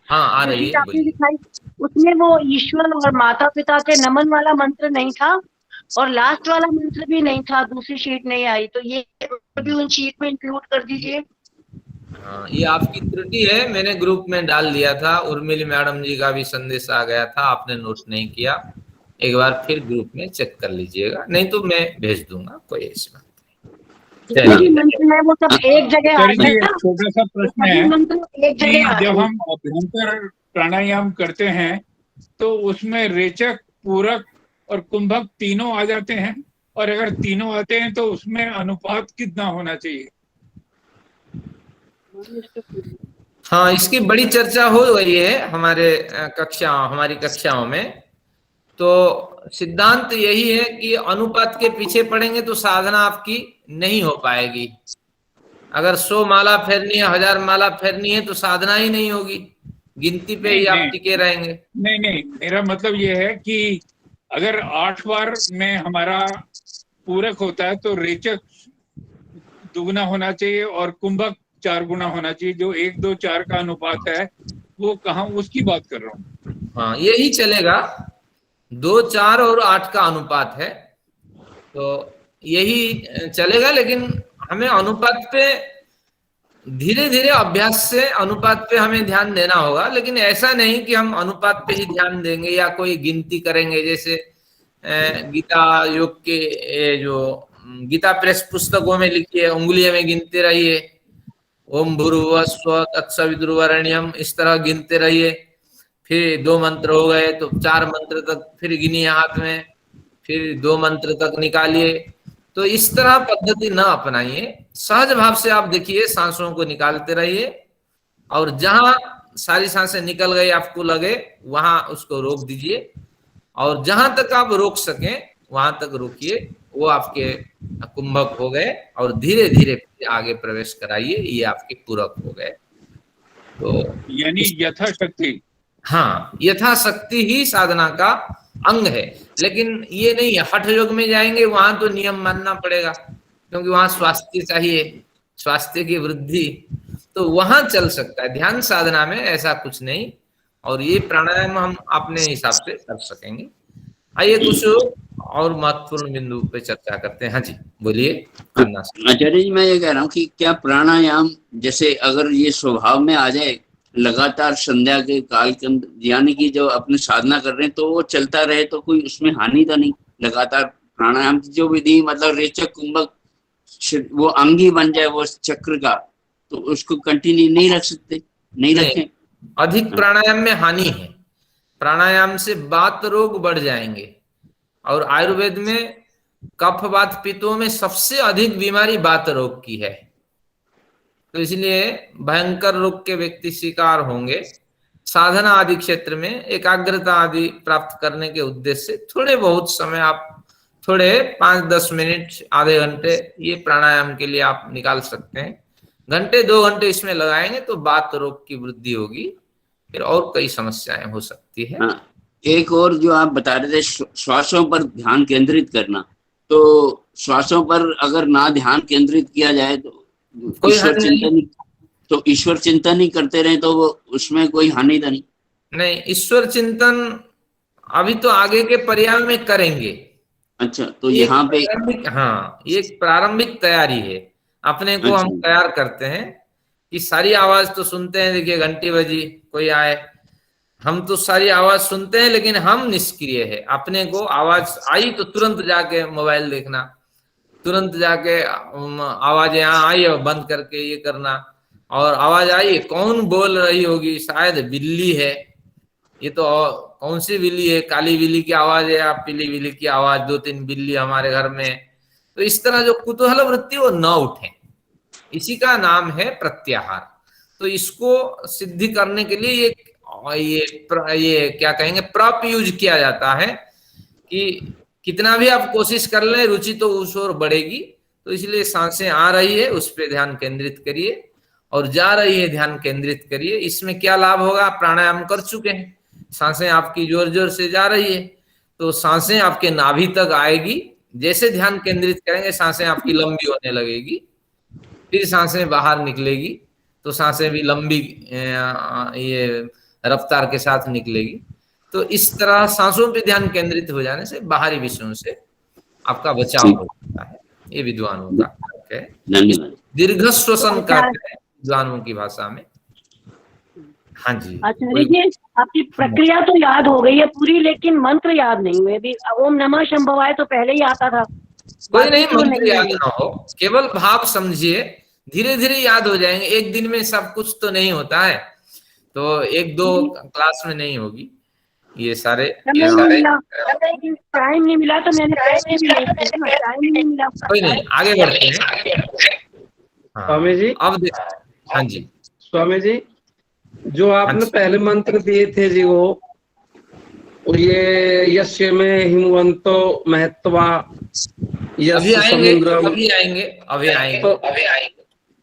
Speaker 1: हाँ आ रही है,
Speaker 3: आपने दिखाई, उसमें वो ईश्वर और माता पिता के नमन वाला मंत्र नहीं था और लास्ट वाला मंत्र भी नहीं था, दूसरी शीट नहीं आई, तो ये भी उन शीट में इंक्लूड कर दीजिए।
Speaker 1: हाँ, ये आपकी त्रुटि है, मैंने ग्रुप में डाल दिया था। उर्मिली मैडम जी का भी संदेश आ गया था, आपने नोट नहीं किया। एक बार फिर ग्रुप में चेक कर लीजिएगा, नहीं तो मैं भेज दूंगा, कोई ऐसी बात नहीं।
Speaker 3: मंत्र है वो सब एक जगह आ
Speaker 9: जी, एक छोटा सा प्रश्न है
Speaker 3: एक
Speaker 9: कि
Speaker 3: जगह
Speaker 9: जब हम अभ्यंतर प्राणायाम करते हैं तो उसमें रेचक, पूरक और कुंभक तीनों आ जाते हैं, और अगर तीनों आते हैं तो उसमें अनुपात कितना होना चाहिए?
Speaker 1: हाँ, इसकी बड़ी चर्चा हो रही है हमारी कक्षाओं में। तो सिद्धांत यही है कि अनुपात के पीछे पड़ेंगे तो साधना आपकी नहीं हो पाएगी। अगर 100 माला फेरनी है, 1000 माला फेरनी है, तो साधना ही नहीं होगी, गिनती पे ही आप टिके रहेंगे।
Speaker 9: नहीं, मेरा मतलब ये है कि अगर 8 बार में हमारा पूरक होता है तो रेचक दुगुना होना चाहिए और कुंभक 4 गुना होना चाहिए। जो 1, 2, 4 का अनुपात है वो कहाँ, उसकी बात कर रहा हूँ।
Speaker 1: हाँ, यही चलेगा। 2, 4 और 8 का अनुपात है, तो यही चलेगा। लेकिन हमें अनुपात पे धीरे धीरे अभ्यास से अनुपात पे हमें ध्यान देना होगा। लेकिन ऐसा नहीं कि हम अनुपात पे ही ध्यान देंगे या कोई गिनती करेंगे। जैसे गीता योग के जो गीता प्रेस पुस्तकों में लिखी है, उंगलियों में गिनते रहिए, ओम भूर्भुवः स्वः तत्सवितुर्वरेण्यम, इस तरह गिनते रहिए। फिर 2 मंत्र हो गए तो 4 मंत्र तक फिर गिनिए हाथ में, फिर 2 मंत्र तक निकालिए। तो इस तरह पद्धति न अपनाइए, सहज भाव से आप देखिए, सांसों को निकालते रहिए और जहां सारी सांसें निकल गई आपको लगे वहां उसको रोक दीजिए, और जहां तक आप रोक सकें वहां तक रोकिए। वो आपके कुंभक हो गए और धीरे धीरे आगे प्रवेश कराइए, ये आपके पूरक हो गए। तो
Speaker 9: यानी यथाशक्ति।
Speaker 1: हाँ, यथाशक्ति ही साधना का अंग है। लेकिन ये नहीं है हठ योग में जाएंगे वहां तो नियम मानना पड़ेगा, क्योंकि वहां स्वास्थ्य चाहिए, स्वास्थ्य की वृद्धि, तो वहां चल सकता है। ध्यान साधना में ऐसा कुछ नहीं, और ये प्राणायाम हम अपने हिसाब से कर सकेंगे। आइए कुछ और महत्वपूर्ण बिंदु पे चर्चा करते हैं। हाँ जी बोलिए।
Speaker 8: आचार्य जी, मैं ये कह रहा हूँ कि क्या प्राणायाम जैसे अगर ये स्वभाव में आ जाए लगातार संध्या के काल के अंदर, यानी कि जो अपने साधना कर रहे हैं तो वो चलता रहे, तो कोई उसमें हानि तो नहीं? लगातार प्राणायाम की जो विधि, मतलब रेचक कुंभक वो अंगी बन जाए वो चक्र का, तो उसको कंटिन्यू नहीं रख सकते? नहीं रखें।
Speaker 1: अधिक प्राणायाम में हानि है। प्राणायाम से वात रोग बढ़ जाएंगे, और आयुर्वेद में कफ वात पित्तों में सबसे अधिक बीमारी वात रोग की है। तो इसलिए भयंकर रोग के व्यक्ति शिकार होंगे। साधना आदि क्षेत्र में एकाग्रता आदि प्राप्त करने के उद्देश्य से थोड़े बहुत समय आप थोड़े 5-10 मिनट, आधे घंटे ये प्राणायाम के लिए आप निकाल सकते हैं। घंटे 2 घंटे इसमें लगाएंगे तो बात रोग की वृद्धि होगी, फिर और कई समस्याएं हो सकती है।
Speaker 8: हाँ, एक और जो आप बता रहे थे श्वासों पर ध्यान केंद्रित करना, तो श्वासों पर अगर ना ध्यान केंद्रित किया जाए तो ईश्वर चिंतन ही करते रहे तो वो उसमें कोई हानि तो नहीं?
Speaker 1: नहीं, ईश्वर चिंतन अभी तो आगे के पर्याय में करेंगे।
Speaker 8: अच्छा, तो यहाँ पे
Speaker 1: हाँ, ये एक प्रारंभिक तैयारी है, अपने को हम
Speaker 8: अच्छा।
Speaker 1: तैयार करते हैं कि सारी आवाज तो सुनते हैं, देखिए घंटी बजी कोई आए, हम तो सारी आवाज सुनते हैं लेकिन हम निष्क्रिय है। अपने को आवाज आई तो तुरंत जाके मोबाइल देखना, तुरंत जाके आवाज यहाँ आई और बंद करके ये करना, और आवाज आई कौन बोल रही होगी, शायद बिल्ली है, ये तो कौन सी बिल्ली है, काली बिल्ली की आवाज है या पीली बिल्ली की आवाज, 2-3 बिल्ली हमारे घर में। तो इस तरह जो कुतूहल वृत्ति वो न उठे, इसी का नाम है प्रत्याहार। तो इसको सिद्धि करने के लिए ये क्या कहेंगे, प्रप यूज किया जाता है कि कितना भी आप कोशिश कर लें, रुचि तो उस ओर बढ़ेगी। तो इसलिए सांसें आ रही है उस पर ध्यान केंद्रित करिए, और जा रही है ध्यान केंद्रित करिए। इसमें क्या लाभ होगा, प्राणायाम कर चुके हैं, सांसें आपकी जोर जोर से जा रही है तो सांसें आपके नाभि तक आएगी, जैसे ध्यान केंद्रित करेंगे सांसें आपकी लंबी होने लगेगी, फिर सांसें बाहर निकलेगी तो सांसें भी लंबी ये रफ्तार के साथ निकलेगी। तो इस तरह सांसों पे ध्यान केंद्रित हो जाने से बाहरी विषयों से आपका बचाव हो जाता है। ये विद्वानों का तर्क है, दीर्घ श्वसन कहते हैं विद्वानों की भाषा में। हाँ जी,
Speaker 3: आचार्य जी, आपकी प्रक्रिया तो याद हो गई है पूरी, लेकिन मंत्र याद नहीं हुए। अभी ओम नमः शंभवाय तो पहले ही आता था।
Speaker 1: कोई नहीं, मंत्र याद ना हो, केवल भाव समझिए, धीरे धीरे याद हो जाएंगे। एक दिन में सब कुछ तो नहीं होता है, तो 1-2 क्लास में नहीं होगी ये सारे।
Speaker 3: टाइम नहीं मिला तो मैंने टाइम नहीं मिला।
Speaker 1: कोई नहीं, आगे बढ़ते हैं।
Speaker 5: स्वामी जी,
Speaker 1: अब हाँ जी
Speaker 5: स्वामी जी, जो आपने पहले मंत्र दिए थे जी, वो ये यस्य में हिमवंतो महत्वा
Speaker 1: अभी आएंगे।
Speaker 5: तो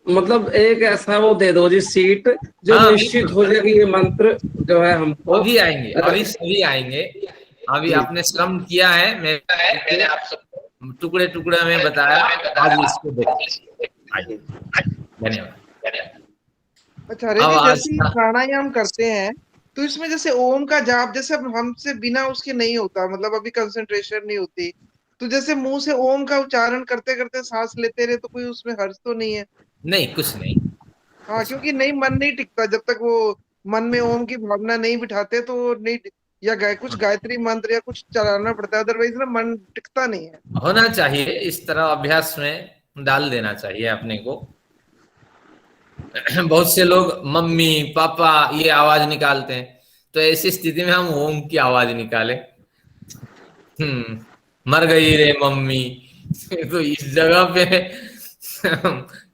Speaker 5: मतलब एक ऐसा वो दे दो जी सीट जो निश्चित हो जाएगी, ये मंत्र जो है हमको।
Speaker 1: अभी आएंगे, अभी सभी आएंगे। अभी आपने श्रम किया है, मैं टुकड़े टुकड़े में बताया, आज इसको देखिए। धन्यवाद।
Speaker 10: अच्छा जी, जैसे प्राणायाम करते हैं तो इसमें जैसे ओम का जाप जैसे हमसे बिना उसके नहीं होता, मतलब अभी कंसंट्रेशन नहीं होती, तो जैसे मुंह से ओम का उच्चारण करते करते सांस लेते रहे तो कोई उसमें हर्ज तो नहीं है?
Speaker 1: नहीं, कुछ नहीं।
Speaker 10: हाँ, क्योंकि नहीं, मन नहीं टिकता जब तक वो मन में ओम की भावना नहीं बिठाते, तो नहीं, या कुछ गायत्री मंत्र या कुछ चलाना पड़ता है, अदरवाइज ना मन टिकता नहीं है।
Speaker 1: होना चाहिए, इस तरह अभ्यास में डाल देना चाहिए अपने को। बहुत से लोग मम्मी पापा ये आवाज निकालते हैं, तो ऐसी स्थिति में हम ओम की आवाज निकालें, मर गई रे मम्मी, तो इस जगह पे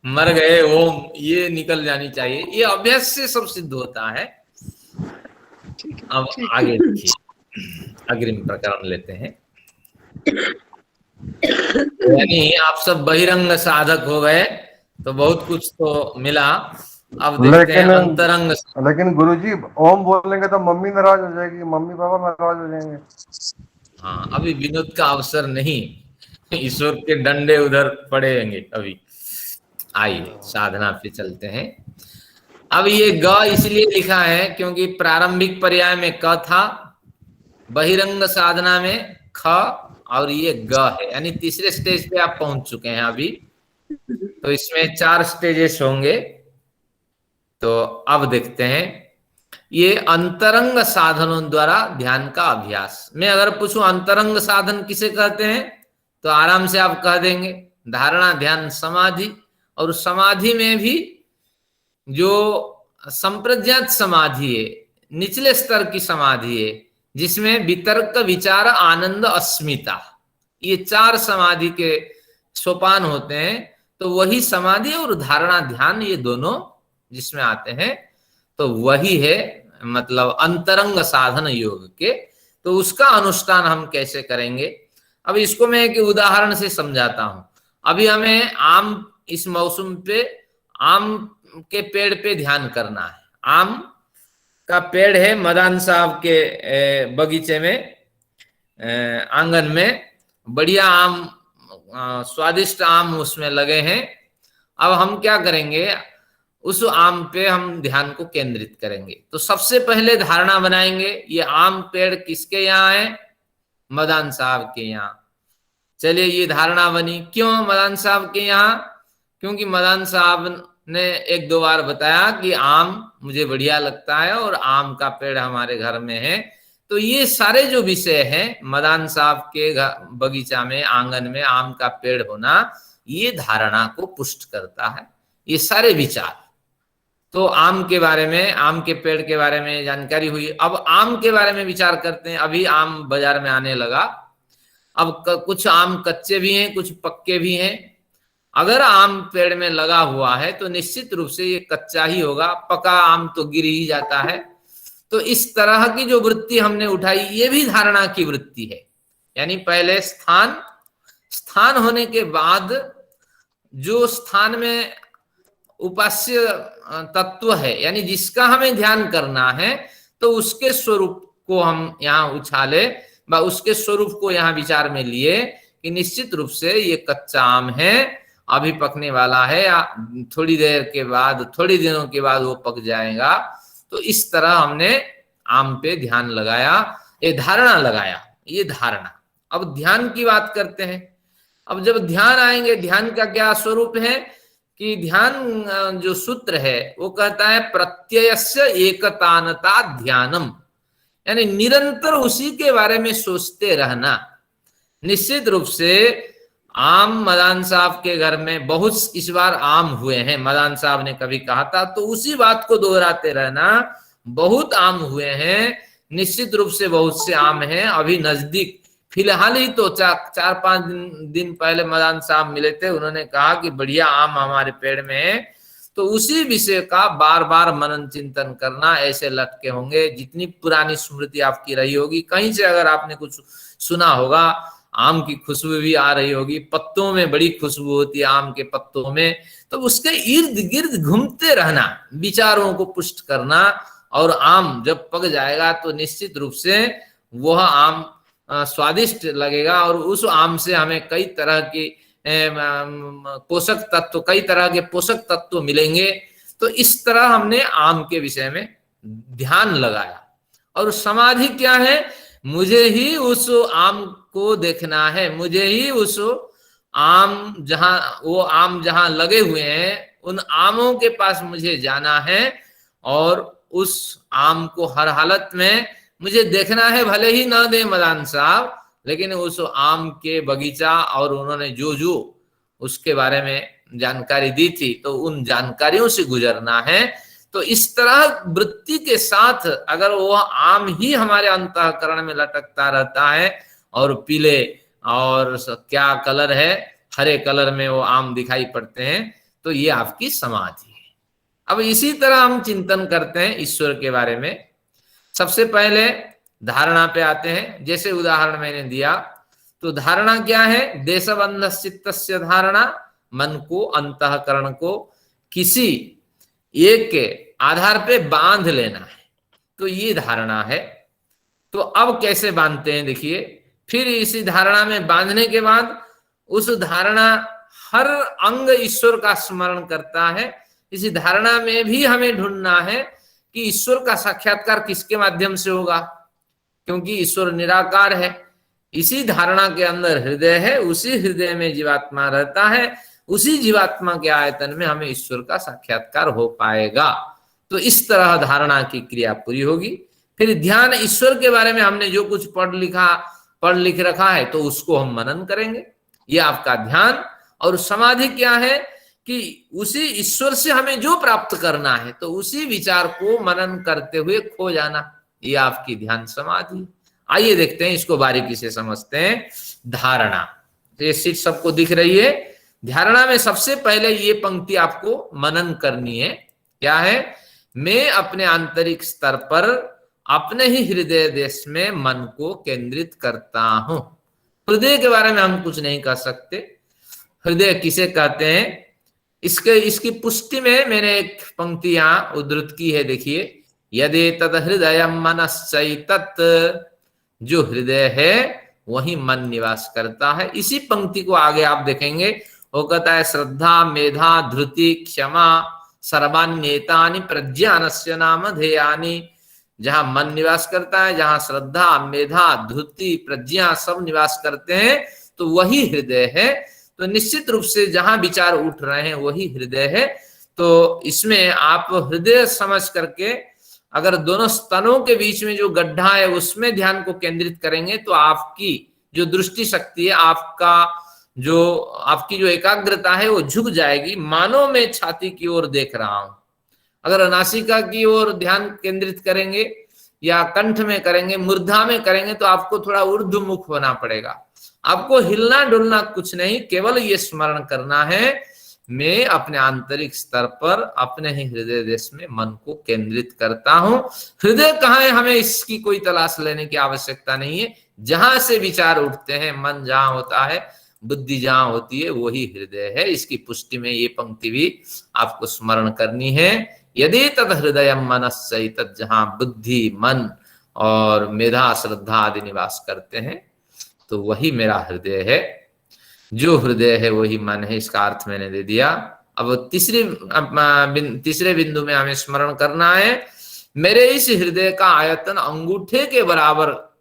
Speaker 1: मर गए ओम, ये निकल जानी चाहिए। ये अभ्यास से सब सिद्ध होता है। अब आगे देखिए, अग्रिम प्रकरण लेते हैं। यानी आप सब बहिरंग साधक हो गए तो बहुत कुछ तो मिला। अब देखते हैं अंतरंग।
Speaker 6: लेकिन गुरुजी ओम बोलेंगे तो मम्मी नाराज हो जाएगी, मम्मी पापा नाराज हो जाएंगे।
Speaker 1: हाँ, अभी विनोद का अवसर नहीं, ईश्वर के डंडे उधर पड़ेंगे अभी। आइए साधना पे चलते हैं। अब ये ग इसलिए लिखा है क्योंकि प्रारंभिक पर्याय में क था, बहिरंग साधना में ख, और ये ग है, यानी तीसरे स्टेज पे आप पहुंच चुके हैं अभी। तो इसमें 4 स्टेजेस होंगे। तो अब देखते हैं, ये अंतरंग साधनों द्वारा ध्यान का अभ्यास। मैं अगर पूछूं अंतरंग साधन किसे कहते हैं, तो आराम से आप कह देंगे धारणा, ध्यान, समाधि। और समाधि में भी जो संप्रज्ञात समाधि है, निचले स्तर की समाधि है, जिसमें वितर्क, विचार, आनंद, अस्मिता, ये 4 समाधि के सोपान होते हैं। तो वही समाधि और धारणा ध्यान, ये दोनों जिसमें आते हैं, तो वही है मतलब अंतरंग साधन योग के। तो उसका अनुष्ठान हम कैसे करेंगे, अब इसको मैं एक उदाहरण से समझाता हूं। अभी हमें आम, इस मौसम पे आम के पेड़ पे ध्यान करना है। आम का पेड़ है मदान साहब के बगीचे में, आंगन में बढ़िया आम, स्वादिष्ट आम उसमें लगे हैं। अब हम क्या करेंगे, उस आम पे हम ध्यान को केंद्रित करेंगे। तो सबसे पहले धारणा बनाएंगे, ये आम पेड़ किसके यहाँ है? मदान साहब के यहाँ। चलिए ये धारणा बनी। क्यों मदान साहब के यहाँ? क्योंकि मदान साहब ने एक दो बार बताया कि आम मुझे बढ़िया लगता है और आम का पेड़ हमारे घर में है। तो ये सारे जो विषय हैं, मदान साहब के बगीचा में, आंगन में आम का पेड़ होना, ये धारणा को पुष्ट करता है, ये सारे विचार। तो आम के बारे में, आम के पेड़ के बारे में जानकारी हुई। अब आम के बारे में विचार करते हैं। अभी आम बाजार में आने लगा। अब कुछ आम कच्चे भी हैं, कुछ पक्के भी हैं। अगर आम पेड़ में लगा हुआ है तो निश्चित रूप से ये कच्चा ही होगा, पका आम तो गिर ही जाता है। तो इस तरह की जो वृत्ति हमने उठाई, ये भी धारणा की वृत्ति है। यानी पहले स्थान होने के बाद जो स्थान में उपास्य तत्व है, यानी जिसका हमें ध्यान करना है, तो उसके स्वरूप को हम यहाँ उछाले, उसके स्वरूप को यहाँ विचार में लिए कि निश्चित रूप से ये कच्चा आम है, अभी पकने वाला है, या थोड़ी देर के बाद, थोड़ी दिनों के बाद वो पक जाएगा। तो इस तरह हमने आम पे ध्यान लगाया, ये धारणा लगाया, ये धारणा। अब ध्यान की बात करते हैं। अब जब ध्यान आएंगे, ध्यान का क्या स्वरूप है कि ध्यान जो सूत्र है वो कहता है प्रत्ययस्य एकतानता ध्यानम, यानी निरंतर उसी के बारे में सोचते रहना। निश्चित रूप से आम मदान साहब के घर में बहुत इस बार आम हुए हैं, मदान साहब ने कभी कहा था, तो उसी बात को दोहराते रहना। बहुत आम हुए हैं, निश्चित रूप से बहुत से आम हैं अभी नजदीक। फिलहाल ही तो 4-5 दिन पहले मदान साहब मिले थे, उन्होंने कहा कि बढ़िया आम हमारे पेड़ में है। तो उसी विषय का बार बार मनन चिंतन करना, ऐसे लटके होंगे। जितनी पुरानी स्मृति आपकी रही होगी, कहीं से अगर आपने कुछ सुना होगा, आम की खुशबू भी आ रही होगी, पत्तों में बड़ी खुशबू होती है आम के पत्तों में, तो उसके इर्द गिर्द घूमते रहना, विचारों को पुष्ट करना। और आम जब पक जाएगा तो निश्चित रूप से वह आम स्वादिष्ट लगेगा, और उस आम से हमें कई तरह की पोषक तत्व, कई तरह के पोषक तत्व मिलेंगे। तो इस तरह हमने आम के विषय में ध्यान लगाया। और समाधि क्या है? मुझे ही उस आम को देखना है, मुझे ही उस आम जहां, वो आम जहां लगे हुए हैं, उन आमों के पास मुझे जाना है और उस आम को हर हालत में मुझे देखना है। भले ही ना दे मदान साहब, लेकिन उस आम के बगीचा और उन्होंने जो जो उसके बारे में जानकारी दी थी, तो उन जानकारियों से गुजरना है। तो इस तरह वृत्ति के साथ अगर वो आम ही हमारे अंतःकरण में लटकता रहता है, और पीले और क्या कलर है, हरे कलर में वो आम दिखाई पड़ते हैं, तो ये आपकी समाधि है। अब इसी तरह हम चिंतन करते हैं ईश्वर के बारे में। सबसे पहले धारणा पे आते हैं। जैसे उदाहरण मैंने दिया, तो धारणा क्या है? देशबंध चित्तस्य धारणा, मन को, अंतःकरण को किसी एक के आधार पे बांध लेना है, तो ये धारणा है। तो अब कैसे बांधते हैं देखिए। फिर इसी धारणा में बांधने के बाद उस धारणा, हर अंग ईश्वर का स्मरण करता है। इसी धारणा में भी हमें ढूंढना है कि ईश्वर का साक्षात्कार किसके माध्यम से होगा, क्योंकि ईश्वर निराकार है। इसी धारणा के अंदर हृदय है, उसी हृदय में जीवात्मा रहता है, उसी जीवात्मा के आयतन में हमें ईश्वर का साक्षात्कार हो पाएगा। तो इस तरह धारणा की क्रिया पूरी होगी। फिर ध्यान, ईश्वर के बारे में हमने जो कुछ पढ़ लिख रखा है, तो उसको हम मनन करेंगे, ये आपका ध्यान। और समाधि क्या है कि उसी ईश्वर से हमें जो प्राप्त करना है, तो उसी विचार को मनन करते हुए खो जाना, ये आपकी ध्यान समाधि। आइए देखते हैं, इसको बारीकी से समझते हैं। धारणा, तो ये सीट सबको दिख रही है। धारणा में सबसे पहले ये पंक्ति आपको मनन करनी है। क्या है? मैं अपने आंतरिक स्तर पर अपने ही हृदय देश में मन को केंद्रित करता हूं। हृदय के बारे में हम कुछ नहीं कह सकते। हृदय किसे कहते हैं, इसकी पुष्टि में मैंने एक पंक्ति यहाँ उद्धृत की है, देखिए, यदि तद हृदय मनश्चैतत्, जो हृदय है वही मन निवास करता है। इसी पंक्ति को आगे आप देखेंगे, वो कहता है श्रद्धा मेधा धृति क्षमा सर्वान्येतानि प्रज्ञानस्य नामधेयानि। जहां मन निवास करता है, जहां श्रद्धा मेधा धृति प्रज्ञा सब निवास करते हैं, तो वही हृदय है। तो निश्चित रूप से जहां विचार उठ रहे हैं वही हृदय है। तो इसमें आप हृदय समझ करके अगर दोनों स्तनों के बीच में जो गड्ढा है उसमें ध्यान को केंद्रित करेंगे तो आपकी जो दृष्टि शक्ति है, आपकी जो एकाग्रता है वो झुक जाएगी, मानो मैं छाती की ओर देख रहा हूं। अगर नासिका की ओर ध्यान केंद्रित करेंगे या कंठ में करेंगे, मूर्धा में करेंगे, तो आपको थोड़ा ऊर्ध्वमुख होना पड़ेगा। आपको हिलना डुलना कुछ नहीं, केवल ये स्मरण करना है, मैं अपने आंतरिक स्तर पर अपने ही हृदय देश में मन को केंद्रित करता हूं। हृदय कहाँ है, हमें इसकी कोई तलाश लेने की आवश्यकता नहीं है। जहां से विचार उठते हैं, मन जहां होता है, बुद्धि जहां होती है, वही हृदय है। इसकी पुष्टि में ये पंक्ति भी आपको स्मरण करनी है, यदि तद हृदय मनश्चैतत्, जहां बुद्धि मन और मेधा श्रद्धा आदि निवास करते हैं, तो वही मेरा हृदय है। जो हृदय है वही मन है, इसका अर्थ मैंने दे दिया। अब तीसरे बिंदु में हमें स्मरण करना है, मेरे इस हृदय का आयतन अंगूठे के बराबर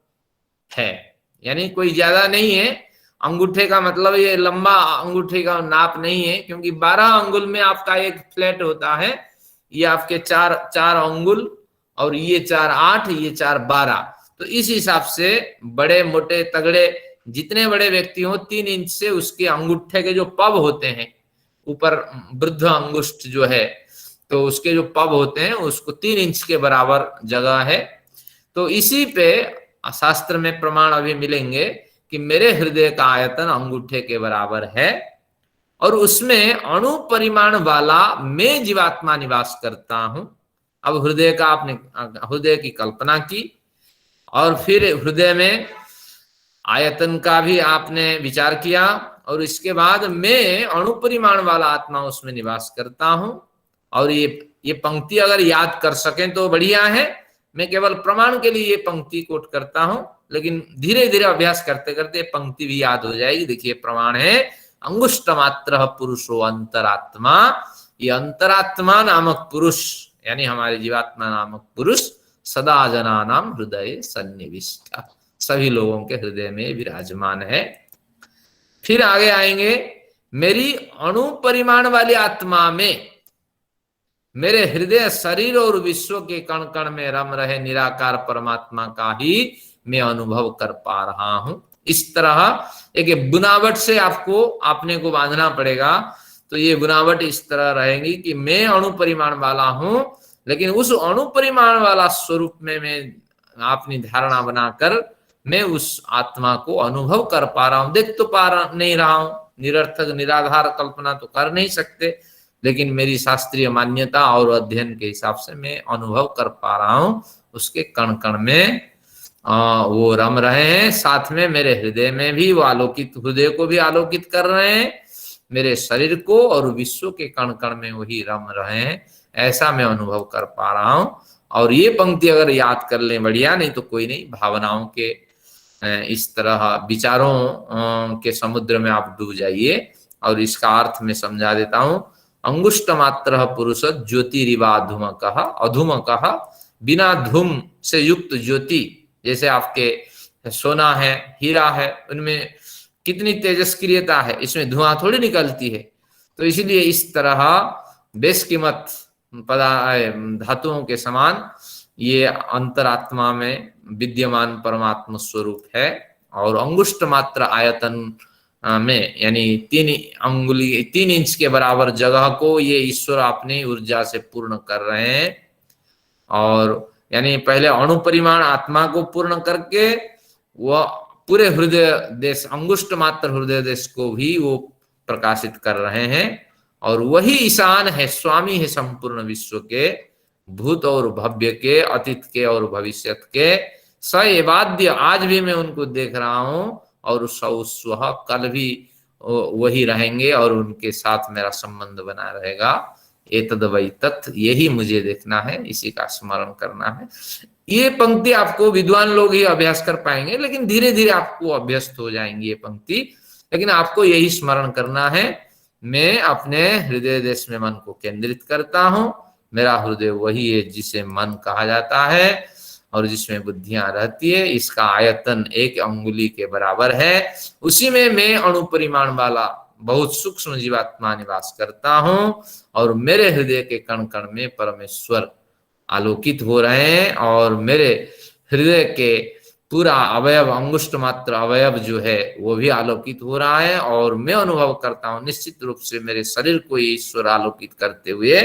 Speaker 1: है, यानी कोई ज्यादा नहीं है। अंगूठे का मतलब ये लंबा अंगूठे का नाप नहीं है, क्योंकि 12 अंगुल में आपका एक फ्लैट होता है। ये आपके चार अंगुल, और ये 4 8, ये 4 12। तो इस हिसाब से बड़े मोटे तगड़े जितने बड़े व्यक्ति हो, 3 इंच से उसके अंगूठे के जो पब होते हैं, ऊपर वृद्ध अंगुष्ठ जो है, तो उसके जो पब होते हैं उसको 3 इंच के बराबर जगह है। तो इसी पे शास्त्र में प्रमाण अभी मिलेंगे कि मेरे हृदय का आयतन अंगूठे के बराबर है, और उसमें अणु परिमाण वाला मैं जीवात्मा निवास करता हूं। अब हृदय का आपने हृदय की कल्पना की, और फिर हृदय में आयतन का भी आपने विचार किया, और इसके बाद मैं अणु परिमाण वाला आत्मा उसमें निवास करता हूं। और ये पंक्ति अगर याद कर सकें तो बढ़िया है। मैं केवल प्रमाण के लिए ये पंक्ति कोट करता हूं, लेकिन धीरे धीरे अभ्यास करते करते पंक्ति भी याद हो जाएगी। देखिए, प्रमाण है अंगुष्ठ मात्र पुरुषो अंतरात्मा। ये अंतरात्मा नामक पुरुष, यानी हमारे जीवात्मा नामक पुरुष, सदा जना नाम हृदय सन्निविष्ट, सभी लोगों के हृदय में विराजमान है। फिर आगे आएंगे, मेरी अणु परिमाण वाली आत्मा में मेरे हृदय शरीर और विश्व के कण कण में रम रहे निराकार परमात्मा का ही मैं अनुभव कर पा रहा हूं। इस तरह एक बुनावट से आपने को बांधना पड़ेगा। तो ये बुनावट इस तरह रहेगी कि मैं अणु परिमाण वाला हूं, लेकिन उस अणु परिमाण वाला स्वरूप में मैं अपनी धारणा बनाकर मैं उस आत्मा को अनुभव कर पा रहा हूं। देख तो नहीं रहा हूं, निरर्थक निराधार कल्पना तो कर नहीं सकते, लेकिन मेरी शास्त्रीय मान्यता और अध्ययन के हिसाब से मैं अनुभव कर पा रहा हूं। उसके कण कण में वो रम रहे हैं, साथ में मेरे हृदय में भी वो आलोकित, हृदय को भी आलोकित कर रहे हैं, मेरे शरीर को और विश्व के कण कण में वही रम रहे हैं। ऐसा मैं अनुभव कर पा रहा हूं। और ये पंक्ति अगर याद कर लें बढ़िया, नहीं तो कोई नहीं, भावनाओं के इस तरह विचारों के समुद्र में आप डूब जाइए। और इसका अर्थ मैं समझा देता हूं। अंगुष्ठ मात्र पुरुष ज्योतिरिवा धूमकः अधूमकः, बिना धूम से युक्त ज्योति, जैसे आपके सोना है, हीरा है, उनमें कितनी तेजस्क्रियता है, इसमें धुआं थोड़ी निकलती है। तो इसलिए इस तरह बेशकीमत धातुओं के समान ये अंतरात्मा में विद्यमान परमात्मा स्वरूप है। और अंगुष्ठ मात्र आयतन में, यानी 3 इंच के बराबर जगह को ये ईश्वर अपनी ऊर्जा से पूर्ण कर रहे हैं। और यानी पहले अणु परिमाण आत्मा को पूर्ण करके वह पूरे हृदय देश, अंगुष्ठ मात्र हृदय देश को भी वो प्रकाशित कर रहे हैं। और वही ईशान है, स्वामी है संपूर्ण विश्व के, भूत और भव्य के, अतीत के और भविष्य के। सएवाद्य, आज भी मैं उनको देख रहा हूं और स्वः कल भी वही रहेंगे और उनके साथ मेरा संबंध बना रहेगा। एतद वै तत्, यही मुझे देखना है, इसी का स्मरण करना है। ये पंक्ति आपको विद्वान लोग ही अभ्यास कर पाएंगे, लेकिन धीरे धीरे आपको अभ्यस्त हो जाएंगी ये पंक्ति। लेकिन आपको यही स्मरण करना है, मैं अपने हृदय देश में मन को केंद्रित करता हूं, मेरा हृदय वही है जिसे मन कहा जाता है और जिसमें बुद्धियां रहती है, इसका आयतन 1 अंगुली के बराबर है, उसी में मैं अणुपरिमाण वाला बहुत सूक्ष्म जीवात्मा निवास करता हूं और मेरे हृदय के कण कण में परमेश्वर आलोकित हो रहे हैं और मेरे हृदय के पूरा अवयव, अंगुष्ठ मात्र अवयव जो है वो भी आलोकित हो रहा है और मैं अनुभव करता हूं निश्चित रूप से मेरे शरीर को ईश्वर आलोकित करते हुए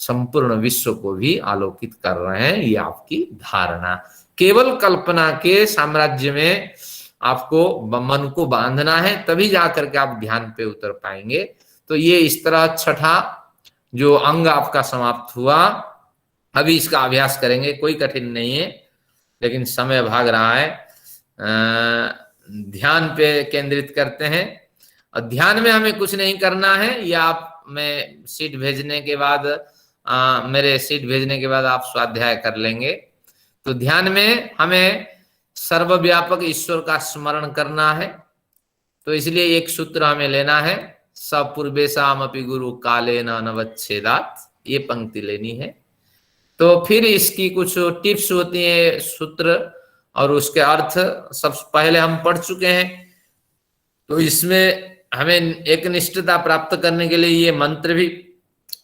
Speaker 1: संपूर्ण विश्व को भी आलोकित कर रहे हैं। ये आपकी धारणा। केवल कल्पना के साम्राज्य में आपको मन को बांधना है, तभी जाकर के आप ध्यान पे उतर पाएंगे। तो ये इस तरह छठा जो अंग आपका समाप्त हुआ। अभी इसका अभ्यास करेंगे, कोई कठिन नहीं है, लेकिन समय भाग रहा है। ध्यान पे केंद्रित करते हैं और ध्यान में हमें कुछ नहीं करना है। या आप मैं सीट भेजने के बाद मेरे सीट भेजने के बाद आप स्वाध्याय कर लेंगे। तो ध्यान में हमें सर्वव्यापक ईश्वर का स्मरण करना है। तो इसलिए एक सूत्र हमें लेना है, सपूर्वेशाम अपि गुरु कालेन अनवच्छेदात्, ये पंक्ति लेनी है। तो फिर इसकी कुछ टिप्स होती है, सूत्र और उसके अर्थ सब पहले हम पढ़ चुके हैं। तो इसमें हमें एक निष्ठता प्राप्त करने के लिए ये मंत्र भी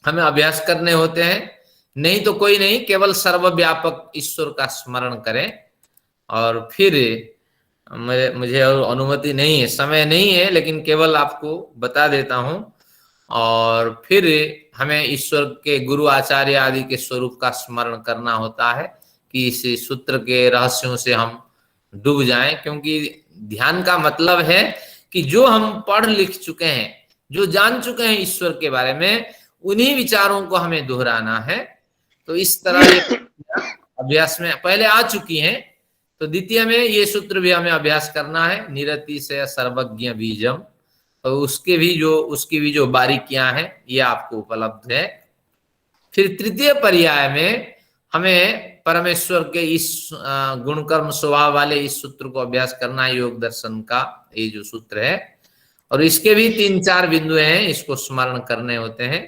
Speaker 1: हमें अभ्यास करने होते हैं। नहीं तो कोई नहीं, केवल सर्वव्यापक ईश्वर का स्मरण करें। और फिर मुझे और अनुमति नहीं है, समय नहीं है, लेकिन केवल आपको बता देता हूं। और फिर हमें ईश्वर के गुरु आचार्य आदि के स्वरूप का स्मरण करना होता है कि इस सूत्र के रहस्यों से हम डूब जाएं। क्योंकि ध्यान का मतलब है कि जो हम पढ़ लिख चुके हैं, जो जान चुके हैं ईश्वर के बारे में, उन्हीं विचारों को हमें दोहराना है। तो इस तरह ये अभ्यास में पहले आ चुकी हैं। तो द्वितीय में ये सूत्र भी हमें अभ्यास करना है, निरति से सर्वज्ञ बीजम। तो उसकी भी जो बारीकियां हैं ये आपको उपलब्ध है। फिर तृतीय पर्याय में हमें परमेश्वर के इस गुणकर्म स्वभाव वाले इस सूत्र को अभ्यास करना है, योग दर्शन का ये जो सूत्र है। और इसके भी 3-4 बिंदु हैं, इसको स्मरण करने होते हैं।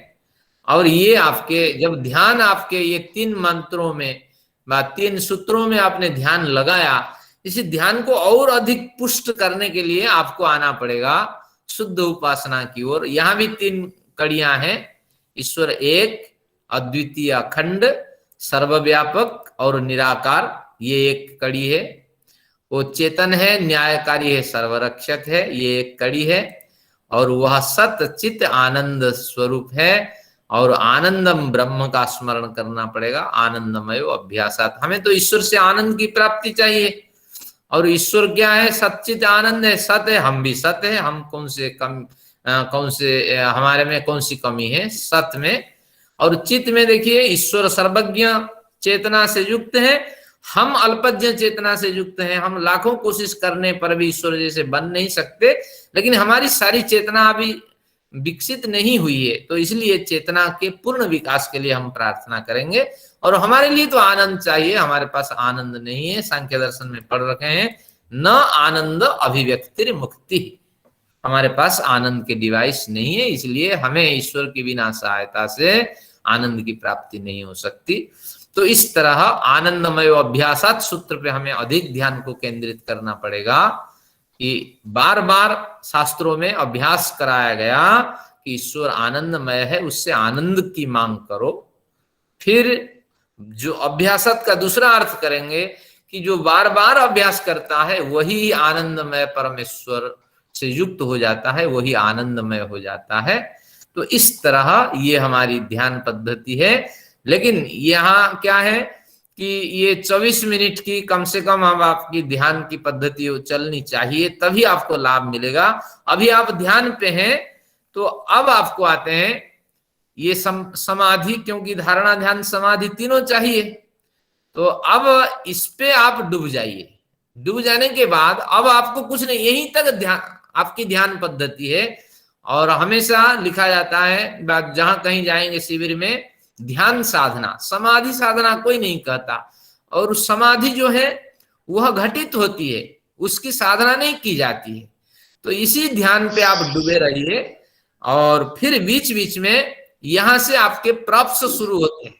Speaker 1: और ये आपके जब ध्यान आपके ये 3 मंत्रों में 3 सूत्रों में आपने ध्यान लगाया, इसी ध्यान को और अधिक पुष्ट करने के लिए आपको आना पड़ेगा शुद्ध उपासना की ओर। यहाँ भी 3 कड़ियां हैं, ईश्वर एक, अद्वितीय अखंड, सर्वव्यापक और निराकार, ये एक कड़ी है। वो चेतन है, न्यायकारी है, सर्वरक्षक है, ये एक कड़ी है। और वह सत चित आनंद स्वरूप है और आनंदम ब्रह्म का स्मरण करना पड़ेगा। आनंदमय अभ्यासात, हमें तो ईश्वर से आनंद की प्राप्ति चाहिए। और ईश्वर क्या है? सच्चित आनंद है, सत है, हम भी सत है। हम कौन से हमारे में कौन सी कमी है? सत में। और चित्त में देखिए, ईश्वर सर्वज्ञ चेतना से युक्त है, हम अल्पज्ञ चेतना से युक्त हैं। हम लाखों कोशिश करने पर भी ईश्वर जैसे बन नहीं सकते, लेकिन हमारी सारी चेतना अभी विकसित नहीं हुई है। तो इसलिए चेतना के पूर्ण विकास के लिए हम प्रार्थना करेंगे। और हमारे लिए तो आनंद चाहिए, हमारे पास आनंद नहीं है। सांख्य दर्शन में पढ़ रखे हैं, न आनंद अभिव्यक्ति मुक्ति, हमारे पास आनंद के डिवाइस नहीं है। इसलिए हमें ईश्वर की बिना सहायता से आनंद की प्राप्ति नहीं हो सकती। तो इस तरह आनंदमय अभ्यासात सूत्र पे हमें अधिक ध्यान को केंद्रित करना पड़ेगा कि बार बार शास्त्रों में अभ्यास कराया गया कि ईश्वर आनंदमय है, उससे आनंद की मांग करो। फिर जो अभ्यासत का दूसरा अर्थ करेंगे कि जो बार बार अभ्यास करता है वही आनंदमय परमेश्वर से युक्त हो जाता है, वही आनंदमय हो जाता है। तो इस तरह ये हमारी ध्यान पद्धति है। लेकिन यहाँ क्या है कि ये 24 मिनट की कम से कम अब आपकी ध्यान की पद्धति चलनी चाहिए, तभी आपको लाभ मिलेगा। अभी आप ध्यान पे हैं, तो अब आपको आते हैं ये समाधि, क्योंकि धारणा ध्यान समाधि तीनों चाहिए। तो अब इस पे आप डूब जाइए, डूब जाने के बाद अब आपको कुछ नहीं, यहीं तक ध्यान, आपकी ध्यान पद्धति है। और हमेशा लिखा जाता है जहां कहीं जाएंगे शिविर में, ध्यान साधना, समाधि साधना कोई नहीं कहता। और समाधि जो है वह घटित होती है, उसकी साधना नहीं की जाती है। तो इसी ध्यान पे आप डूबे रहिए और फिर बीच बीच में यहां से आपके प्रॉप्स शुरू होते हैं,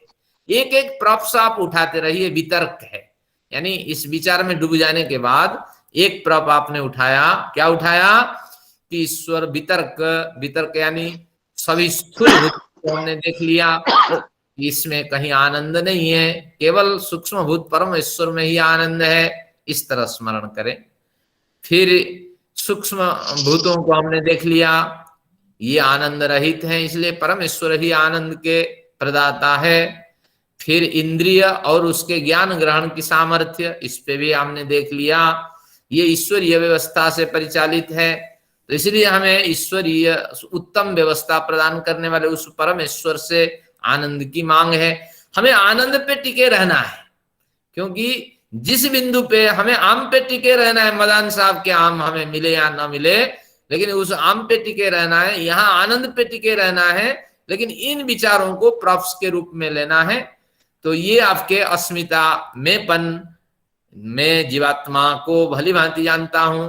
Speaker 1: एक एक प्रॉप्स आप उठाते रहिए। वितर्क है, यानी इस विचार में डूब जाने के बाद एक प्रॉप आपने उठाया, क्या उठाया कि ईश्वर, वितर्क, वितर्क यानी सभी स्थूल भूत को हमने देख लिया, इसमें कहीं आनंद नहीं है, केवल सूक्ष्म भूत परम ईश्वर में ही आनंद है, इस तरह स्मरण करें। फिर सूक्ष्म भूतों को हमने देख लिया, ये आनंद रहित है, इसलिए परम ईश्वर ही आनंद के प्रदाता है। फिर इंद्रिय और उसके ज्ञान ग्रहण की सामर्थ्य, इस पे भी हमने देख लिया, ये ईश्वरीय व्यवस्था से परिचालित है। तो इसलिए हमें ईश्वरीय उत्तम व्यवस्था प्रदान करने वाले उस परम ईश्वर से आनंद की मांग है। हमें आनंद पे टिके रहना है, क्योंकि जिस बिंदु पे हमें आम पे टिके रहना है, मदान साहब के आम हमें मिले या ना मिले, लेकिन उस आम पे टिके रहना है, यहाँ आनंद पे टिके रहना है, लेकिन इन विचारों को प्रॉप्स के रूप में लेना है। तो ये आपके अस्मिता मेंपन, मैं जीवात्मा को भली भांति जानता हूं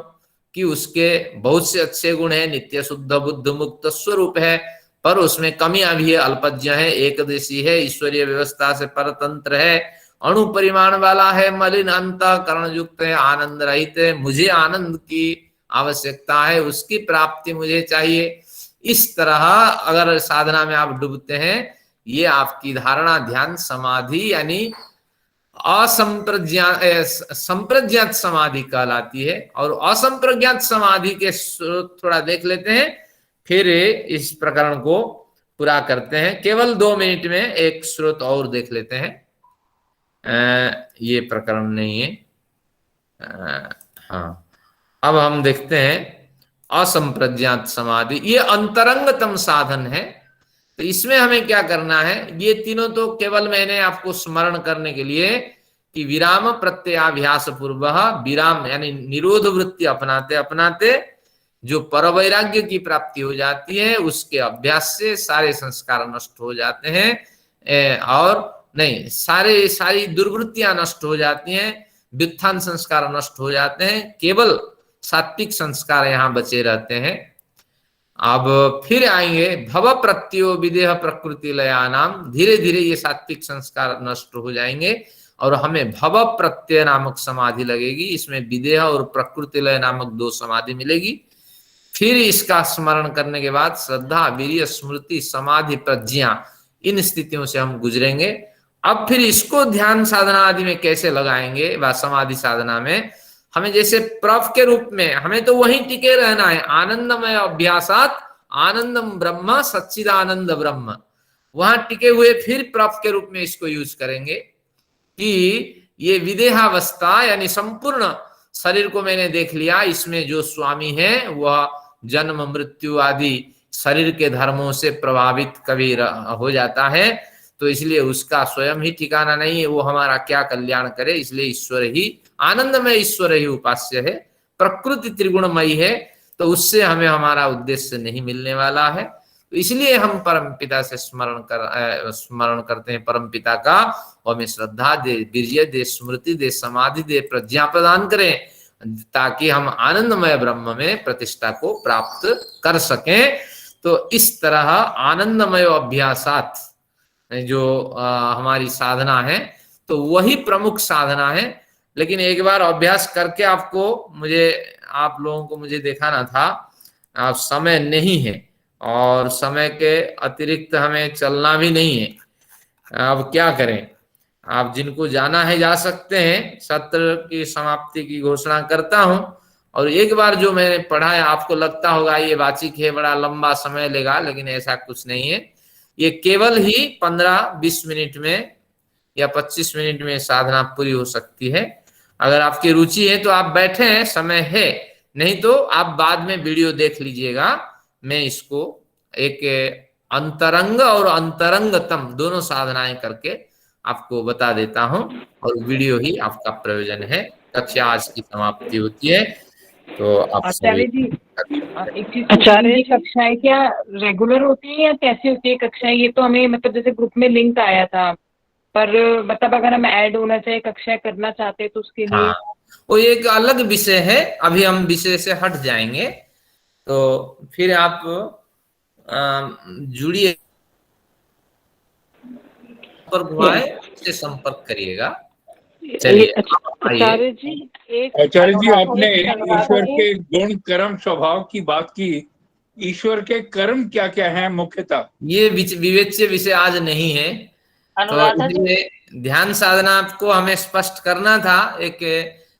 Speaker 1: कि उसके बहुत से अच्छे गुण है, नित्य शुद्ध बुद्ध मुक्त स्वरूप है, पर उसमें कमियां भी है, अल्पज्ञ है, एकदेशी है, ईश्वरीय व्यवस्था से परतंत्र है, अणु परिमाण वाला है, मलिन अंतःकरण युक्त है, आनंद रहित है। मुझे आनंद की आवश्यकता है, उसकी प्राप्ति मुझे चाहिए। इस तरह अगर साधना में आप डूबते हैं, ये आपकी धारणा ध्यान समाधि यानी संप्रज्ञात समाधि कहलाती है। और असंप्रज्ञात समाधि के स्रोत थोड़ा देख लेते हैं, फिर इस प्रकरण को पूरा करते हैं। केवल 2 मिनट में एक स्रोत और देख लेते हैं। ये प्रकरण नहीं है। हाँ, अब हम देखते हैं असंप्रज्ञात समाधि, ये अंतरंगतम साधन है। तो इसमें हमें क्या करना है, ये तीनों तो केवल मैंने आपको स्मरण करने के लिए कि विराम प्रत्ययाभ्यास पूर्व, विराम यानी निरोध वृत्ति अपनाते अपनाते जो परवैराग्य की प्राप्ति हो जाती है, उसके अभ्यास से सारे संस्कार नष्ट हो जाते हैं, और नहीं, सारी दुर्वृत्तियां नष्ट हो जाती हैं, व्युत्थान संस्कार नष्ट हो जाते हैं, केवल सात्विक संस्कार यहाँ बचे रहते हैं। अब फिर आएंगे भव प्रत्यो विदेह प्रकृति लयानाम, धीरे धीरे ये सात्विक संस्कार नष्ट हो जाएंगे और हमें भव प्रत्यय नामक समाधि लगेगी। इसमें विदेह और प्रकृति लय नामक 2 समाधि मिलेगी। फिर इसका स्मरण करने के बाद श्रद्धा, वीर्य, स्मृति, समाधि, प्रज्ञा, इन स्थितियों से हम गुजरेंगे। अब फिर इसको ध्यान साधना आदि में कैसे लगाएंगे, व समाधि साधना में हमें जैसे प्रफ के रूप में हमें तो वहीं टिके रहना है, आनंदमय अभ्यासात आनंदम ब्रह्म सच्चिदानंद ब्रह्म, वहां टिके हुए फिर प्रफ के रूप में इसको यूज करेंगे कि ये विदेहावस्था यानी संपूर्ण शरीर को मैंने देख लिया, इसमें जो स्वामी है वह जन्म मृत्यु आदि शरीर के धर्मों से प्रभावित कभी हो जाता है, तो इसलिए उसका स्वयं ही ठिकाना नहीं है, वो हमारा क्या कल्याण करे। इसलिए ईश्वर ही, आनंदमय ईश्वर ही उपास्य है। प्रकृति त्रिगुणमयी है, तो उससे हमें हमारा उद्देश्य नहीं मिलने वाला है। तो इसलिए हम परम पिता से स्मरण करते हैं, परम पिता का, और हमें श्रद्धा दे, वीर्य दे, स्मृति दे, समाधि दे, प्रज्ञा प्रदान करें, ताकि हम आनंदमय ब्रह्म में प्रतिष्ठा को प्राप्त कर सकें। तो इस तरह आनंदमय अभ्यासात जो हमारी साधना है, तो वही प्रमुख साधना है। लेकिन एक बार अभ्यास करके आप लोगों को मुझे दिखाना था, आप समय नहीं है और समय के अतिरिक्त हमें चलना भी नहीं है। अब क्या करें, आप जिनको जाना है जा सकते हैं। सत्र की समाप्ति की घोषणा करता हूं। और एक बार जो मैंने पढ़ा है, आपको लगता होगा ये वाचिक है, बड़ा लंबा समय लेगा, लेकिन ऐसा कुछ नहीं है। ये केवल ही 15-20 मिनट में या 25 मिनट में साधना पूरी हो सकती है। अगर आपकी रुचि है तो आप बैठे हैं, समय है, नहीं तो आप बाद में वीडियो देख लीजिएगा। मैं इसको एक अंतरंग और अंतरंगतम दोनों साधनाएं करके आपको बता देता हूं, और वीडियो ही आपका प्रयोजन है। कक्षा आज की समाप्ति होती है। तो आप सभी
Speaker 11: आचार्य जी एक चीज, आचार्य जी कक्षाएं क्या रेगुलर होती है या कैसी होती है कक्षाएं? ये तो हमें मतलब जैसे ग्रुप में लिंक आया था, पर मतलब अगर हम ऐड होना चाहिए, कक्षाएं करना चाहते हैं तो उसके लिए।
Speaker 1: हाँ, वो एक अलग विषय है, अभी हम विषय से हट जाएंगे, तो फिर आप जुड़िए से संपर्क करिएगा। चलिए
Speaker 2: आचार्य जी
Speaker 9: आचार्य जी, आपने ईश्वर के गुण कर्म स्वभाव की बात की। ईश्वर के कर्म क्या क्या हैं मुख्यतः?
Speaker 1: ये विवेच्य विषय आज नहीं है, तो इसलिए ध्यान साधना आपको हमें स्पष्ट करना था, एक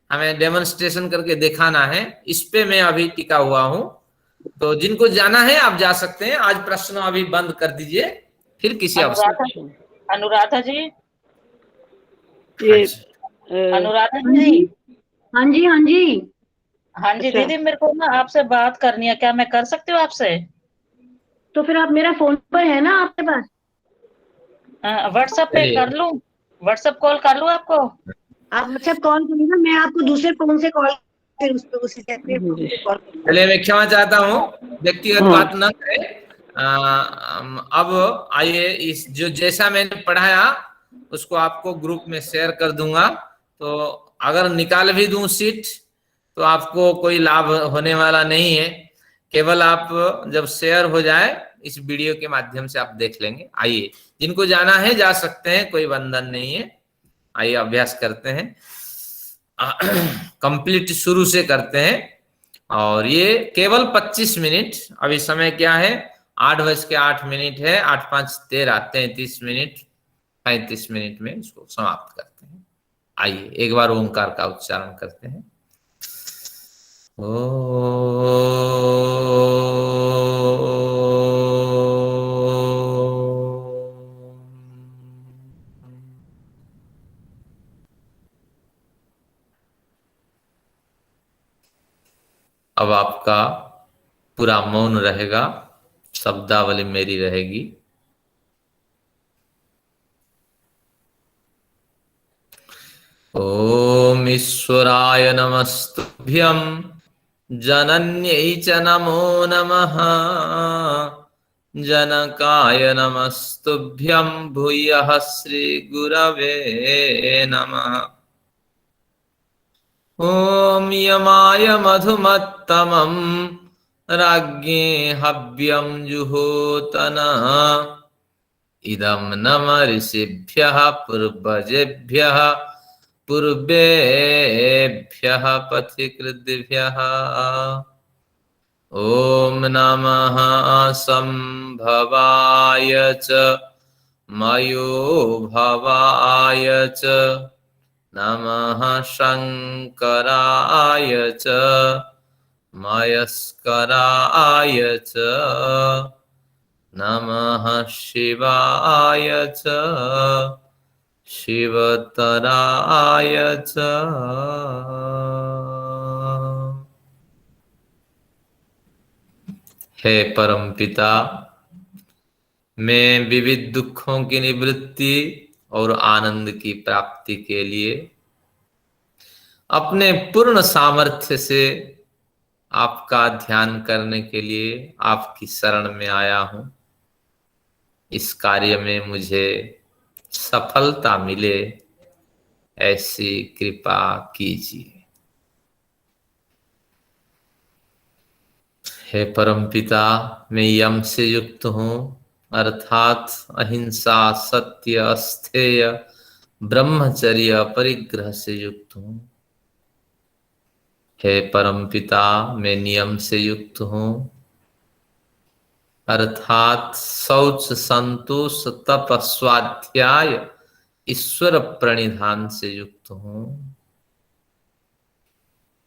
Speaker 1: हमें डेमोन्स्ट्रेशन करके दिखाना है, इस पे मैं अभी टिका हुआ हूँ। तो जिनको जाना है आप जा सकते हैं, आज प्रश्न अभी बंद कर दीजिए, फिर किसी अवसर।
Speaker 4: अनुराधा जी,
Speaker 3: अनुराधा जी, हाँ जी हाँ जी
Speaker 4: हाँ जी दीदी, मेरे को ना आपसे बात करनी है, क्या मैं कर सकती हूँ आपसे?
Speaker 3: तो फिर आप मेरा फोन पर है ना आपके पास?
Speaker 4: व्हाट्सएप पे कर लूं? व्हाट्सएप कॉल कर लूं आपको?
Speaker 3: आप व्हाट्सएप कॉल करिएगा, मैं आपको दूसरे फोन से कॉल फिर उस पे उसी कॉल।
Speaker 1: चलिए, मैं क्षमा चाहता हूँ, व्यक्तिगत बात न करें। अब आइए, इस जो जैसा मैंने पढ़ाया उसको आपको ग्रुप में शेयर कर दूंगा। तो अगर निकाल भी दूं सीट तो आपको कोई लाभ होने वाला नहीं है, केवल आप जब शेयर हो जाए इस वीडियो के माध्यम से आप देख लेंगे। आइए, जिनको जाना है जा सकते हैं, कोई बंधन नहीं है। आइए अभ्यास करते हैं, कंप्लीट शुरू से करते हैं। और ये केवल 25 मिनट, अभी समय क्या है, 8:08 है, 8 5 13 33 मिनट, 35 मिनट में इसको समाप्त करते हैं। आइए एक बार ओंकार का उच्चारण करते हैं। अब आपका पूरा मौन रहेगा, शब्दावली मेरी रहेगी। ओम ईश्वराय नमस्तुभ्यं जनन्यै च नमो नमः, जनकाय नमस्तुभ्यं भूयः श्री गुरवे नमः। ओम यमाय मधुमत्तमं राज्ञे हव्यं जुहोतन, इदं नम ऋषिभ्यः पूर्वजेभ्यः पूर्वेभ्यः पथिकृद्भ्यः। ओम नमः संभवाय च मयो भवाय च, नमः शंकराय च मयस्कराय च, नमः शिवाय च शिवतराय च। हे परमपिता, मैं विविध दुखों की निवृत्ति और आनंद की प्राप्ति के लिए अपने पूर्ण सामर्थ्य से आपका ध्यान करने के लिए आपकी शरण में आया हूं। इस कार्य में मुझे सफलता मिले, ऐसी कृपा कीजिए। हे परमपिता, मैं यम से युक्त हूं, अर्थात अहिंसा, सत्य, अस्थेय, ब्रह्मचर्य, परिग्रह से युक्त हूं। हे परमपिता, मैं नियम से युक्त हूं, अर्थात शौच, संतोष, तप, स्वाध्याय, ईश्वर प्रणिधान से युक्त हूं।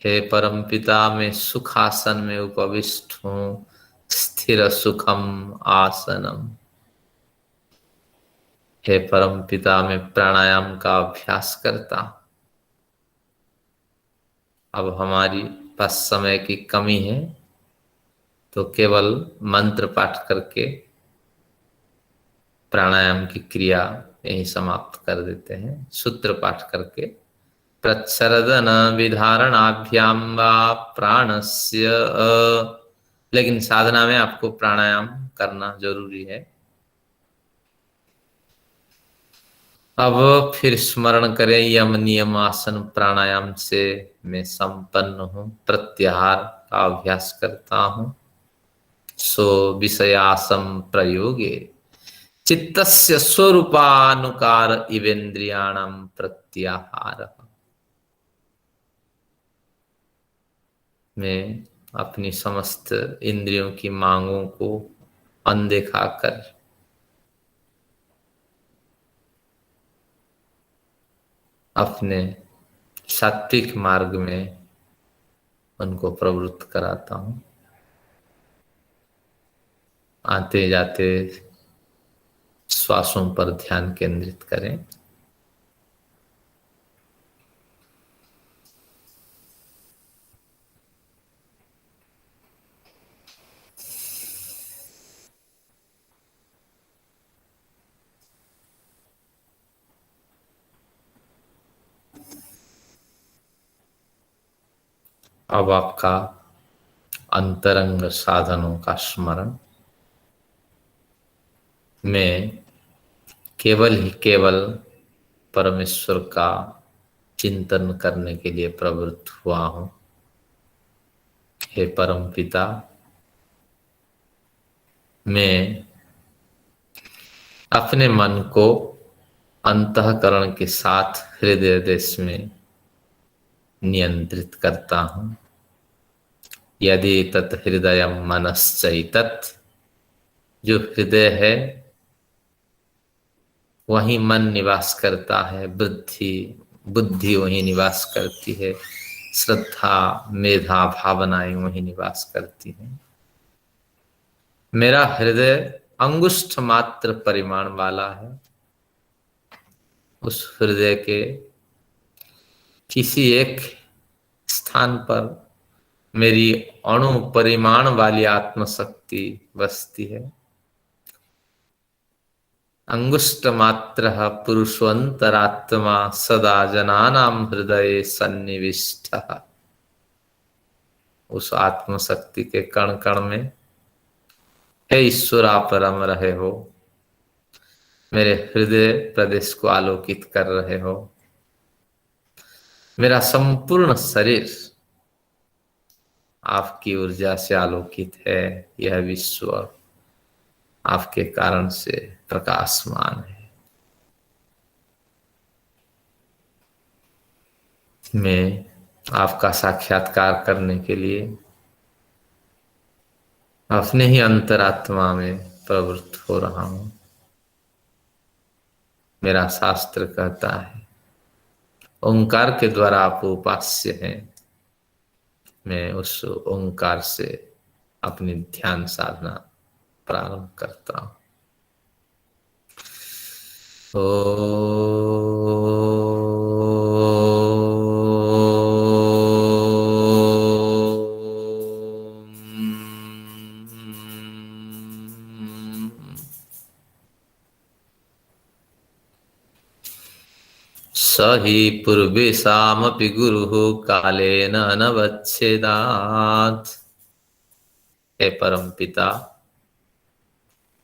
Speaker 1: हे परमपिता, मैं सुखासन में उपविष्ट हूं, स्थिर सुखम आसनम। हे परमपिता, मैं प्राणायाम का अभ्यास करता हूं। अब हमारी पास समय की कमी है, तो केवल मंत्र पाठ करके प्राणायाम की क्रिया यहीं समाप्त कर देते हैं। सूत्र पाठ करके प्रच्छरदन विधारणाभ्याम वा प्राणस्य, लेकिन साधना में आपको प्राणायाम करना जरूरी है। अब फिर स्मरण करें, यम नियम आसन प्राणायाम से मैं संपन्न हूं, प्रत्याहार का अभ्यास करता हूं। सो विषयासम प्रयोगे चित्तस्य स्वरूपानुकार इवेन्द्रियाणाम प्रत्याहार। मैं अपनी समस्त इंद्रियों की मांगों को अनदेखा कर अपने सात्विक मार्ग में उनको प्रवृत्त कराता हूं। आते जाते श्वासों पर ध्यान केंद्रित करें। अब आपका अंतरंग साधनों का स्मरण। मैं केवल ही केवल परमेश्वर का चिंतन करने के लिए प्रवृत्त हुआ हूं। हे परम पिता, मैं अपने मन को अंतःकरण के साथ हृदय देश में नियंत्रित करता हूं। यदि तत् हृदय मनश्चैतत्, जो हृदय है वहीं मन निवास करता है, बुद्धि वहीं निवास करती है, श्रद्धा मेधा भावनाएं वहीं निवास करती हैं। मेरा हृदय अंगुष्ठ मात्र परिमाण वाला है। उस हृदय के किसी एक स्थान पर मेरी अणु परिमाण वाली आत्मशक्ति बसती है। अंगुष्ठ मात्र पुरुषोन्तरात्मा सदा जनानां हृदय सन्निविष्ट। उस आत्मशक्ति के कण कण में हे ईश्वर आप रम रहे हो, मेरे हृदय प्रदेश को आलोकित कर रहे हो। मेरा संपूर्ण शरीर आपकी ऊर्जा से आलोकित है। यह विश्व आपके कारण से प्रकाशमान है। मैं आपका साक्षात्कार करने के लिए अपने ही अंतरात्मा में प्रवृत्त हो रहा हूं। मेरा शास्त्र कहता है ओंकार के द्वारा आप उपास्य हैं। मैं उस ओंकार से अपनी ध्यान साधना प्रारंभ करता हूं। स हि पूर्वेशामपि गुरुः कालेन अनवच्छेदात्। हे परम पिता,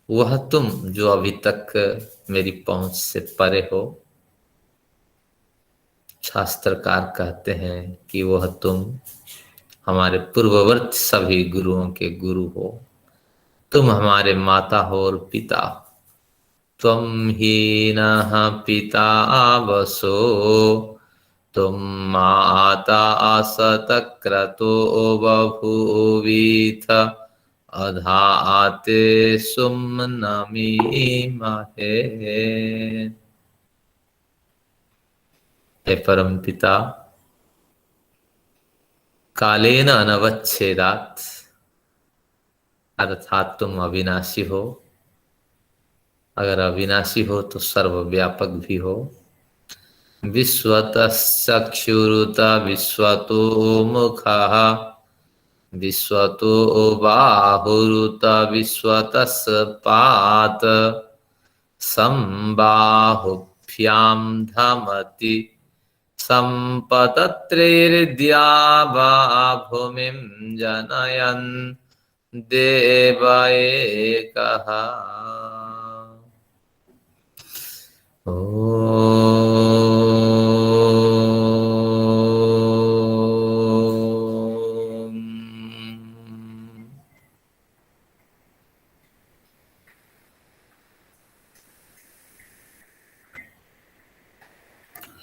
Speaker 1: वह तुम जो अभी तक मेरी पहुंच से परे हो, शास्त्रकार कहते हैं कि वह तुम हमारे पूर्ववर्ती सभी गुरुओं के गुरु हो। तुम हमारे माता हो और पिता हो। त्वं हीनः पिता वसो, तुम माता असतक्रतो बभूवीथ, अधाते सुम्नमीमहे। हे परम पिता, कालेन अनवच्छेदात्, अर्थात तुम अविनाशी हो। अगर अविनाशी हो तो सर्वव्यापक भी हो। विश्वतश्चक्षुरुत विश्वतो मुखः, विश्वतो बाहुरुत विश्वतस्पात्, संबाहुभ्यां धमति सम्पतत्रिर्द्या वा भूमिं जनयन् देव एकः।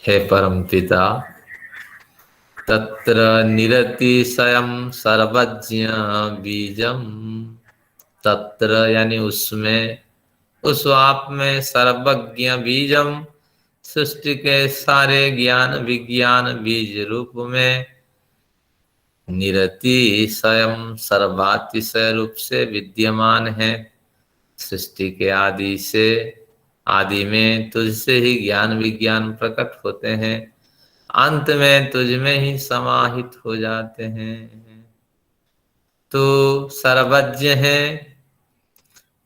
Speaker 1: हे परमपिता, तत्र निरतिशयं सर्वज्ञ बीजम, तत्र यानी उसमें, उस आप में सर्वज्ञ बीजम, सृष्टि के सारे ज्ञान विज्ञान बीज रूप में निरतिशयम सर्वातिशय रूप से विद्यमान है। सृष्टि के आदि से, आदि में तुझसे ही ज्ञान विज्ञान प्रकट होते हैं, अंत में तुझ में ही समाहित हो जाते हैं। तू सर्वज्ञ है,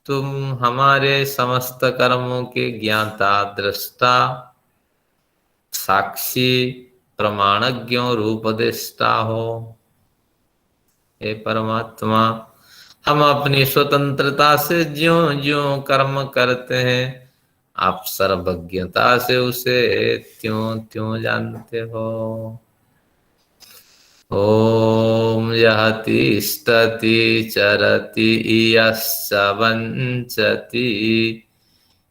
Speaker 1: तुम हमारे समस्त कर्मों के ज्ञाता, दृष्टा, साक्षी, प्रमाणज्ञ, रूपदेष्टा हो। हे परमात्मा, हम अपनी स्वतंत्रता से ज्यों ज्यों कर्म करते हैं, आप सर्वज्ञता से उसे त्यों त्यों जानते हो। ओम यह तिष्ठति चरति यस्य वञ्चति,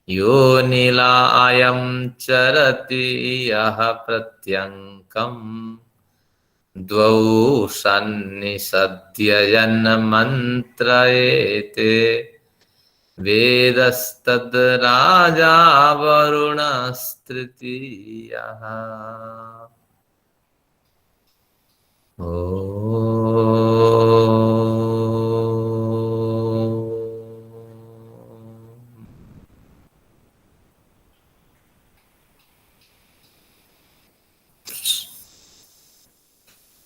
Speaker 1: यो नीलायं चरति यः प्रत्यङ्कम्, द्वौ सन्निसद्य जन्मन्त्रयेते, वेदस्तद् राजा वरुणस्तृतीयः।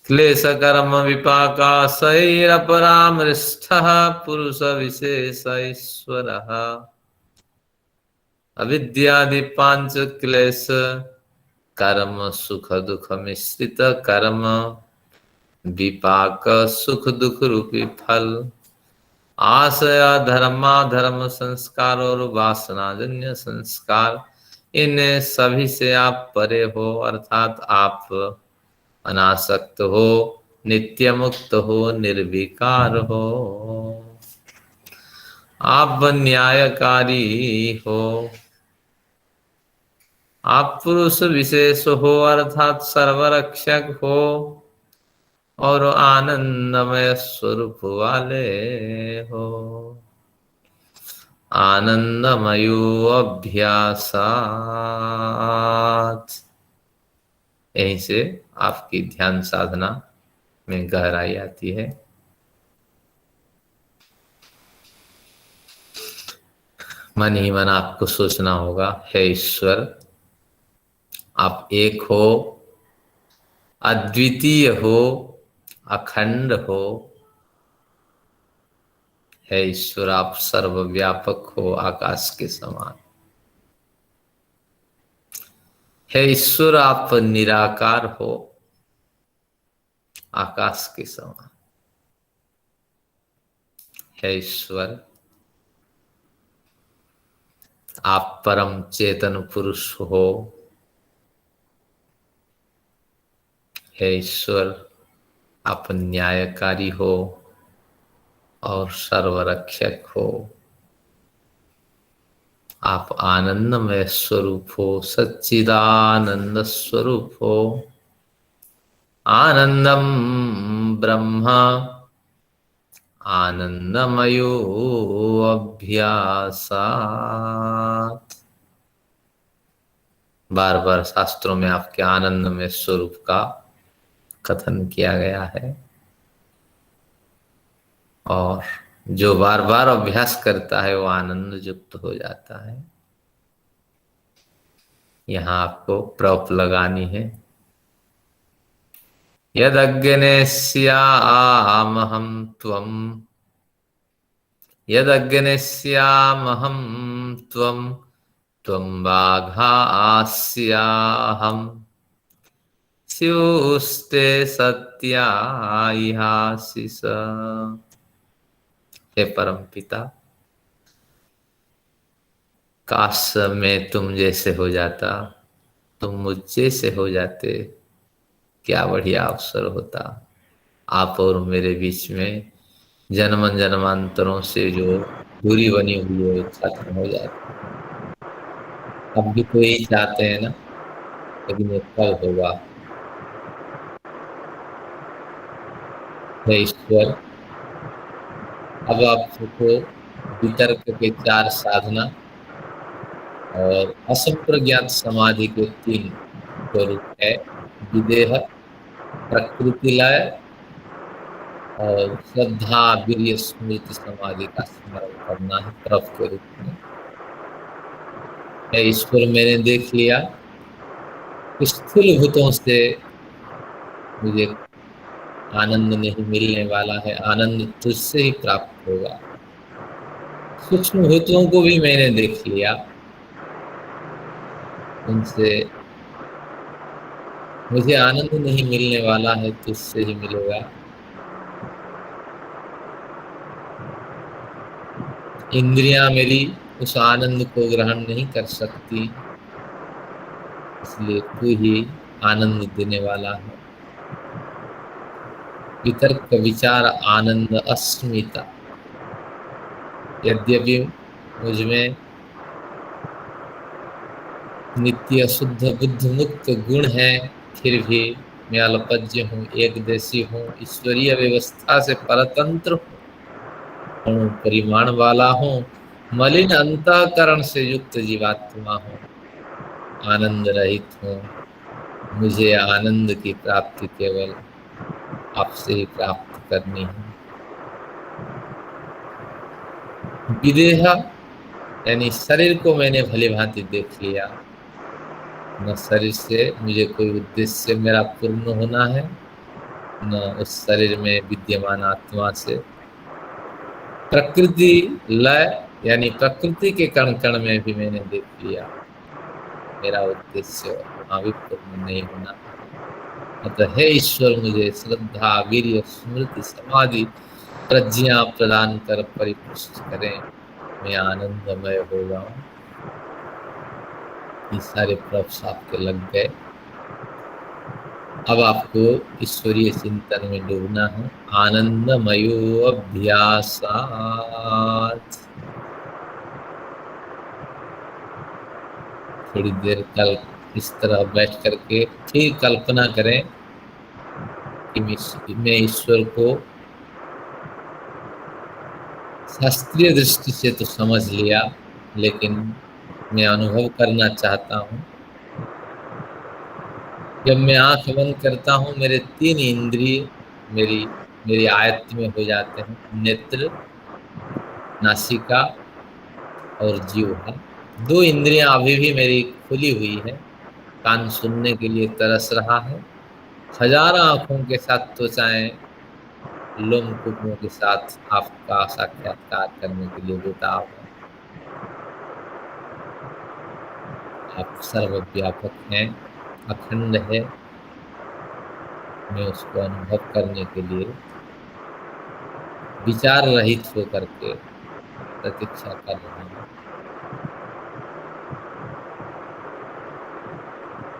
Speaker 1: क्लेश कर्म विपाकाशैरपरामृष्टः पुरुष विशेष ईश्वरः। अविद्यादि पांच क्लेश कर्म सुख दुख मिश्रित कर्म, विपाक सुख दुख रूपी फल, आशय धर्माधर्म संस्कार और वासनाजन्य संस्कार, इन सभी से आप परे हो, अर्थात आप अनासक्त हो, नित्य मुक्त हो, निर्विकार हो। आप न्यायकारी हो, आप पुरुष विशेष हो, अर्थात सर्वरक्षक हो, और आनंदमय स्वरूप वाले हो। आनंदमयो अभ्यासात्, यहीं से आपकी ध्यान साधना में गहराई आती है। मन ही मन आपको सोचना होगा, हे ईश्वर, आप एक हो, अद्वितीय हो, अखंड हो। हे ईश्वर, आप सर्वव्यापक हो, आकाश के समान। हे ईश्वर, आप निराकार हो, आकाश के समान। हे ईश्वर, आप परम चेतन पुरुष हो। हे ईश्वर, आप न्यायकारी हो और सर्वरक्षक हो। आप आनंदमय स्वरूप हो, सच्चिदानंद स्वरूप हो। आनंदम ब्रह्म आनंदमयो अभ्यासात्। बार बार शास्त्रों में आपके आनंदमय स्वरूप का कथन किया गया है, और जो बार बार अभ्यास करता है वो आनंद युक्त हो जाता है। यहाँ आपको प्रॉप लगानी है। यदग्नेस्यामहं त्वं, यदग्नेस्यामहं त्वं, त्वं बाघास्याहम्, स्युस्ते सत्या इहासिस। हे परम पिता, काश मैं तुम जैसे हो जाता, तुम मुझ जैसे हो जाते, क्या बढ़िया अवसर होता। आप और मेरे बीच में जन्म जन्मांतरों से जो दूरी बनी हुई है वो खत्म हो जाती। अब भी तो यही चाहते हैं ना, लेकिन ये कब होगा। हे ईश्वर, अब आप सबको वितर्क के 4 साधना और असंप्रज्ञात समाधि के 3 स्वरूप है, विदेह, प्रकृति लय और श्रद्धा वीर्य स्मृति समाधि का स्मरण करना है प्रभ के रूप में। हे ईश्वर, मैंने देख लिया कि स्थूल भूतों से मुझे आनंद नहीं मिलने वाला है, आनंद तुझसे ही प्राप्त होगा। सूक्ष्म भूतों को भी मैंने देख लिया, उनसे मुझे आनंद नहीं मिलने वाला है, तुझसे ही मिलेगा। इंद्रियां मेरी उस आनंद को ग्रहण नहीं कर सकती, इसलिए तू ही आनंद देने वाला है। वितर्क विचार आनंद अस्मिता, यद्यपि मुझमें नित्य शुद्ध बुद्ध मुक्त गुण है, फिर भी मैं अल्पज्ञ हूँ, एकदेशी हूँ, ईश्वरीय व्यवस्था से परतंत्र हूँ, अणु परिमाण वाला हूँ, मलिन अंतःकरण से युक्त जीवात्मा हूँ, आनंद रहित हूँ। मुझे आनंद की प्राप्ति केवल आपसे ही प्राप्त करनी है। विदेह यानी शरीर को मैंने भली भांति देख लिया, न शरीर से मुझे कोई उद्देश्य मेरा पूर्ण होना है, न उस शरीर में विद्यमान आत्मा से। प्रकृति लय यानी प्रकृति के कण कण में भी मैंने देख लिया, मेरा उद्देश्य वहां भी पूर्ण नहीं होना। अतः हे ईश्वर, मुझे श्रद्धा वीर्य स्मृति समाधि प्रज्ञा प्रदान कर परिपुष्ट करें, मैं आनंदमय हो जाऊं। ये सारे प्रॉप्स आपके लग गए। अब आपको ईश्वरीय चिंतन में डूबना है। आनंदमयो अभ्यासात्, थोड़ी देर कल इस तरह बैठ करके फिर कल्पना करें कि मैं ईश्वर को शास्त्रीय दृष्टि से तो समझ लिया, लेकिन मैं अनुभव करना चाहता हूँ। जब मैं आंख बंद करता हूँ, मेरे 3 इंद्रिय मेरी आयत्त में हो जाते हैं, नेत्र, नासिका और जीवा। 2 इंद्रियां अभी भी मेरी खुली हुई है, कान सुनने के लिए तरस रहा है, हजारों आंखों के साथ त्वचाएं लोमकूपों के साथ आपका साक्षात्कार करने के लिए बेताब है। आप सर्वव्यापक हैं, अखंड है। मैं उसको अनुभव करने के लिए विचार रहित होकर के प्रतीक्षा कर रहा हूँ।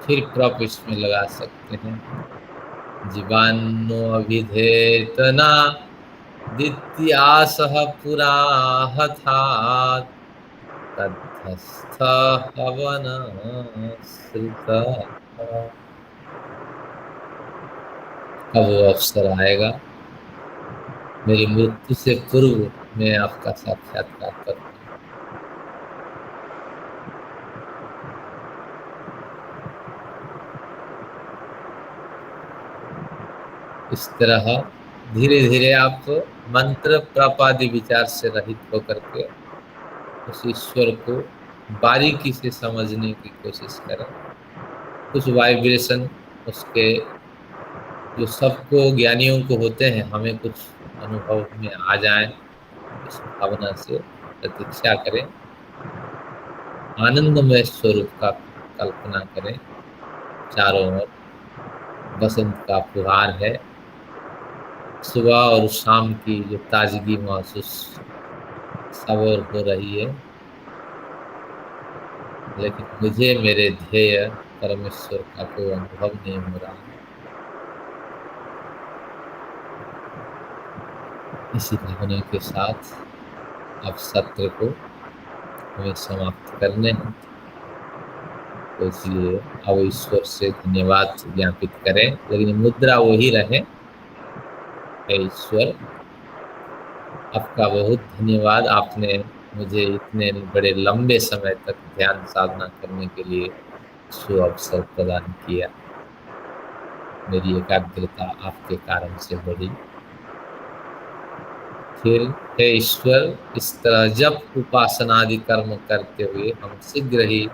Speaker 1: फिर प्रॉप इसमें लगा सकते हैं, जीवान्नो अभिधेतना दित्यासह पुरा हठात् तद्धस्थ हवन श्रुता। अब वो अवसर आएगा, मेरी मृत्यु से पूर्व मैं आपका साक्षात्कार करूँ। इस तरह धीरे धीरे आप मंत्र प्रापादि विचार से रहित होकर के उस ईश्वर को बारीकी से समझने की कोशिश करें। कुछ वाइब्रेशन उसके जो सबको ज्ञानियों को होते हैं, हमें कुछ अनुभव में आ जाएं, इस भावना से प्रतीक्षा करें। आनंदमय स्वरूप का कल्पना करें चारों ओर। बसंत का फुहार है, सुबह और शाम की जो ताजगी महसूस सब और हो रही है, लेकिन मुझे मेरे ध्येय परमेश्वर का कोई अनुभव नहीं हो रहा है। इसी भावना के साथ अब सत्र को हमें समाप्त करने हैं, तो इसलिए अब ईश्वर से धन्यवाद ज्ञापित करें, लेकिन मुद्रा वही रहे। हे ईश्वर, आपका बहुत धन्यवाद, आपने मुझे इतने बड़े लंबे समय तक ध्यान साधना करने के लिए सु अवसर प्रदान किया। मेरी एकाग्रता आपके कारण से बढ़ी। फिर हे ईश्वर, इस तरह जब उपासना आदि कर्म करते हुए हम शीघ्र ही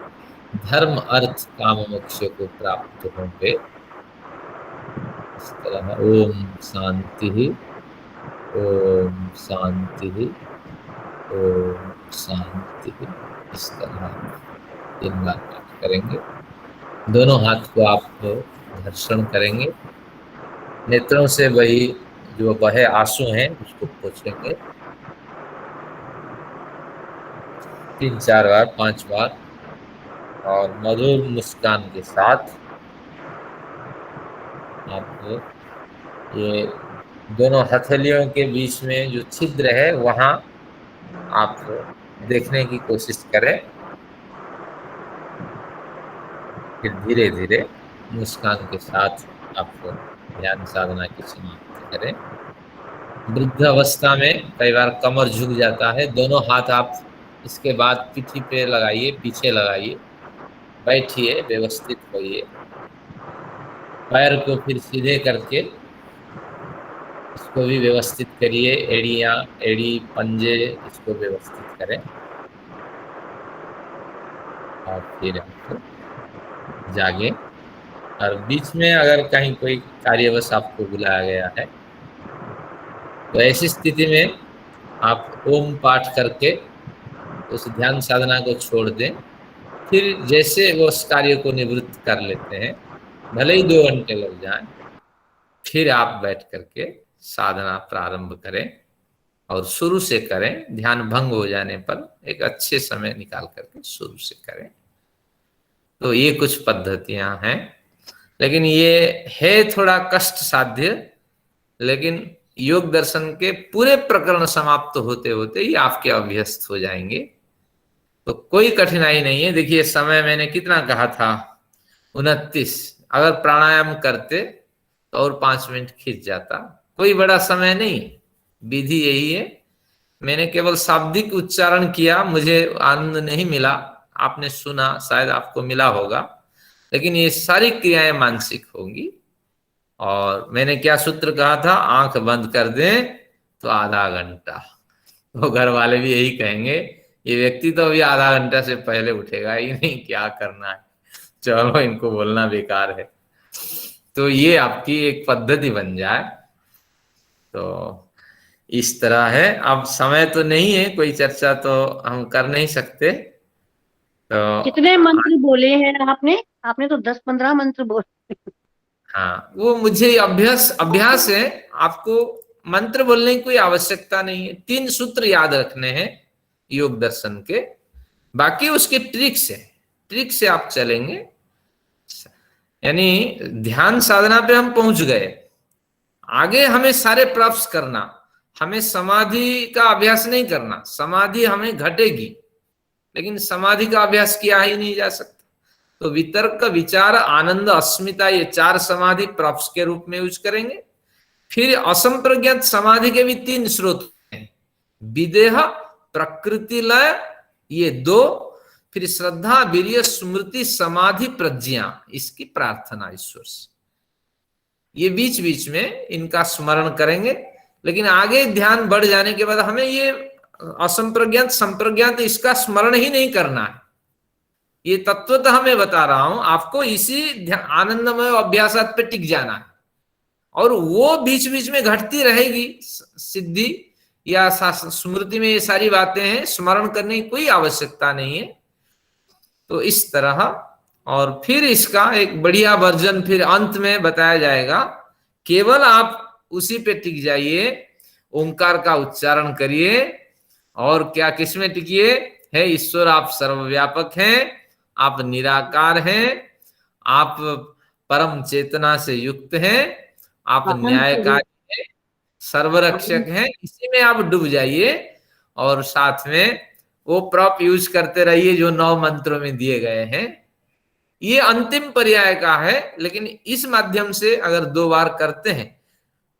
Speaker 1: धर्म अर्थ काम मोक्ष को प्राप्त होंगे। इस तरह ओम शांति, ओम शांति, ओम शांति, इस तरह 3 बार पाठ करेंगे। दोनों हाथ को आप घर्षण करेंगे, नेत्रों से वही जो बहे आंसू हैं उसको पोंछेंगे 3-4 बार, 5 बार, और मधुर मुस्कान के साथ आप ये दोनों हथेलियों के बीच में जो छिद्र है वहां आप देखने की कोशिश करें। फिर धीरे धीरे मुस्कान के साथ आप ध्यान साधना की समाप्ति करें। वृद्ध अवस्था में कई बार कमर झुक जाता है, दोनों हाथ आप इसके बाद पीठी पे लगाइए, पीछे लगाइए, बैठिए, व्यवस्थित होइए। पैर को फिर सीधे करके इसको भी व्यवस्थित करिए, एड़ियाँ, एड़ी, पंजे, इसको व्यवस्थित करें। और फिर आपको जागे, और बीच में अगर कहीं कोई कार्यवश आपको बुलाया गया है तो ऐसी स्थिति में आप ओम पाठ करके उस ध्यान साधना को छोड़ दें। फिर जैसे वो उस कार्य को निवृत्त कर लेते हैं, भले ही 2 घंटे लग जाएं, फिर आप बैठ करके साधना प्रारंभ करें और शुरू से करें। ध्यान भंग हो जाने पर एक अच्छे समय निकाल करके शुरू से करें। तो ये कुछ पद्धतियां हैं, लेकिन ये है थोड़ा कष्ट साध्य, लेकिन योग दर्शन के पूरे प्रकरण समाप्त होते होते ही आपके अभ्यस्त हो जाएंगे, तो कोई कठिनाई नहीं है। देखिए समय मैंने कितना कहा था, 29। अगर प्राणायाम करते तो और 5 मिनट खींच जाता, कोई बड़ा समय नहीं। विधि यही है, मैंने केवल शाब्दिक उच्चारण किया, मुझे आनंद नहीं मिला, आपने सुना, शायद आपको मिला होगा, लेकिन ये सारी क्रियाएं मानसिक होंगी। और मैंने क्या सूत्र कहा था, आंख बंद कर दें तो आधा घंटा। तो घर वाले भी यही कहेंगे, ये व्यक्ति तो अभी आधा घंटा से पहले उठेगा ही नहीं, क्या करना है, चलो इनको बोलना बेकार है। तो ये आपकी एक पद्धति बन जाए, तो इस तरह है। अब समय तो नहीं है, कोई चर्चा तो हम कर नहीं सकते। तो
Speaker 3: कितने मंत्र बोले हैं आपने? आपने तो 10-15 मंत्र बोले।
Speaker 1: हाँ, वो मुझे अभ्यास है। आपको मंत्र बोलने की कोई आवश्यकता नहीं है। 3 सूत्र याद रखने हैं योग दर्शन के, बाकी उसके ट्रिक से आप चलेंगे। यानी ध्यान साधना पे हम पहुंच गए, आगे हमें सारे प्राप्त करना, हमें समाधि का अभ्यास नहीं करना। समाधि हमें घटेगी, लेकिन समाधि का अभ्यास किया ही नहीं जा सकता। तो वितर्क, विचार, आनंद, अस्मिता, ये 4 समाधि प्राप्त के रूप में यूज करेंगे। फिर असंप्रज्ञात समाधि के भी 3 स्रोत हैं, विदेह, प्रकृति लय, ये 2, फिर श्रद्धा, वीर्य, स्मृति, समाधि, प्रज्ञा, इसकी प्रार्थना ईश्वर से। ये बीच बीच में इनका स्मरण करेंगे, लेकिन आगे ध्यान बढ़ जाने के बाद हमें ये असंप्रज्ञात, संप्रज्ञात, इसका स्मरण ही नहीं करना है। ये तत्व तो हमें बता रहा हूं, आपको इसी आनंदमय अभ्यासात पे टिक जाना है, और वो बीच बीच में घटती रहेगी। सिद्धि या स्मृति में ये सारी बातें हैं, स्मरण करने की कोई आवश्यकता नहीं है। तो इस तरह और फिर इसका एक बढ़िया वर्जन फिर अंत में बताया जाएगा। केवल आप उसी पे टिक जाइए, ओंकार का उच्चारण करिए, और क्या किसमें टिकिए? है ईश्वर आप सर्वव्यापक हैं, आप निराकार हैं, आप परम चेतना से युक्त हैं, आप न्यायकारी हैं, सर्वरक्षक हैं। इसी में आप डूब जाइए और साथ में वो प्रॉप यूज करते रहिए जो 9 मंत्रों में दिए गए हैं। ये अंतिम पर्याय का है, लेकिन इस माध्यम से अगर 2 बार करते हैं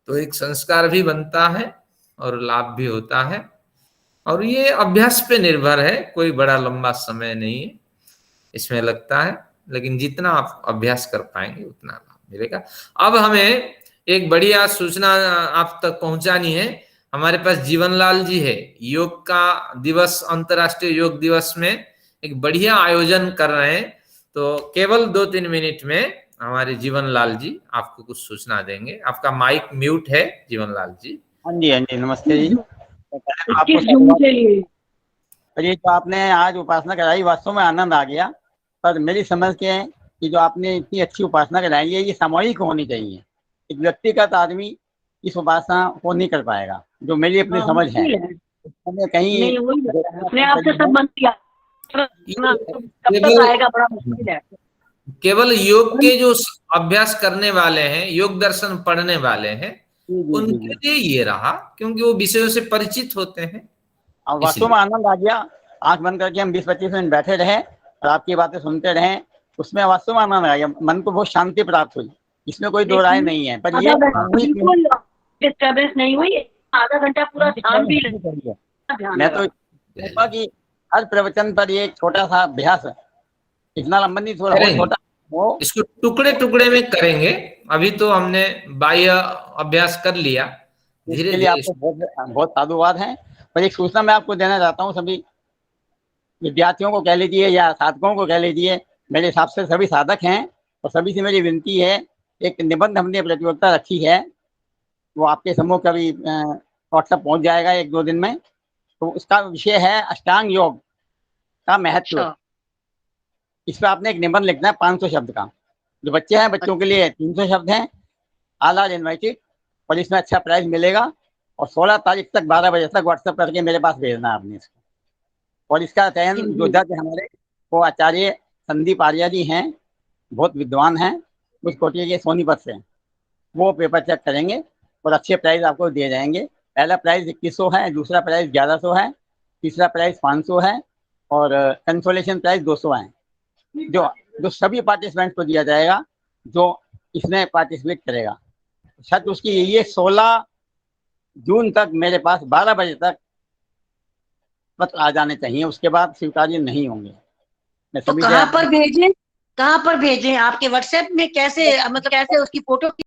Speaker 1: तो एक संस्कार भी बनता है और लाभ भी होता है। और ये अभ्यास पे निर्भर है, कोई बड़ा लंबा समय नहीं है इसमें लगता है, लेकिन जितना आप अभ्यास कर पाएंगे उतना लाभ मिलेगा। अब हमें एक बढ़िया सूचना आप तक पहुंचानी है। हमारे पास जीवनलाल जी है, योग का दिवस, अंतर्राष्ट्रीय योग दिवस में एक बढ़िया आयोजन कर रहे हैं, तो केवल 2-3 मिनट में हमारे जीवनलाल जी आपको कुछ सूचना देंगे। आपका माइक म्यूट है जीवनलाल जी।
Speaker 12: हाँ जी, नमस्ते जी। आपको ये जो आपने आज उपासना कराई, वास्तव में आनंद आ गया। पर मेरी समझ के कि जो आपने इतनी अच्छी उपासना कराई है, ये सामूहिक होनी चाहिए। एक व्यक्तिगत आदमी इस उपासना को नहीं कर पाएगा, जो मेरी अपनी समझ है। कहीं
Speaker 3: अपने आप से सब बन गया, आएगा, बड़ा मुश्किल है।
Speaker 1: केवल योग के जो अभ्यास करने वाले हैं, योग दर्शन पढ़ने वाले हैं, उनके लिए ये रहा, क्योंकि वो विषयों से परिचित होते हैं।
Speaker 12: वास्तव में आनंद आ गया। आंख बंद करके हम 20-25 मिनट बैठे रहे और आपकी बातें सुनते रहे, उसमें वास्तव में आनंद आ गया। मन को बहुत शांति प्राप्त हुई, इसमें कोई दो राय नहीं है। पर ये
Speaker 3: डिस्टर्बेंस नहीं हुई, आधा घंटा पूरा ध्यान भी।
Speaker 12: मैं तो कहूँगा कि हर प्रवचन पर ये छोटा सा अभ्यास, इतना लंबा नहीं, थोड़ा छोटा वो,
Speaker 1: इसको टुकड़े टुकड़े में करेंगे। अभी तो हमने बाह्य अभ्यास कर लिया, धीरे धीरे।
Speaker 12: आपको बहुत साधुवाद है। पर एक सूचना मैं आपको देना चाहता हूँ, सभी विद्यार्थियों को कह लीजिए या साधकों को कह लीजिए, मेरे हिसाब से सभी साधक हैं और सभी से मेरी विनती है, एक निबंध हमने प्रतियोगिता रखी है, वो आपके समूह का भी व्हाट्सएप पहुंच जाएगा 1-2 दिन में। तो उसका विषय है अष्टांग योग का महत्व। इस पर आपने एक निबंध लिखना है 500 शब्द का। जो बच्चे हैं, बच्चों के लिए 300 शब्द हैं, ऑल आर इनवाइटेड, और इसमें अच्छा प्राइज मिलेगा। और 16 तारीख तक 12 बजे तक व्हाट्सएप करके मेरे पास भेजना है आपने इसको। और इसका चयन जो जज हमारे वो आचार्य संदीप आर्या जी हैं, बहुत विद्वान हैं, उस कोटिया के सोनीपत से, वो पेपर चेक करेंगे और अच्छे प्राइज आपको दिए जाएंगे। पहला प्राइज 2100 है, दूसरा प्राइज 1100 है, तीसरा प्राइज 500 है और कंसोलेशन प्राइज 200 है, जो सभी पार्टिसिपेंट को दिया जाएगा जो इसमें पार्टिसिपेट करेगा। शर्त उसकी यही है, 16 जून तक मेरे पास 12 बजे तक पत्र आ जाने चाहिए, उसके बाद स्वीकार्य नहीं होंगे। मैं
Speaker 3: तो कहाँ पर भेजें, आपके व्हाट्सएप में कैसे, मतलब कैसे उसकी फोटो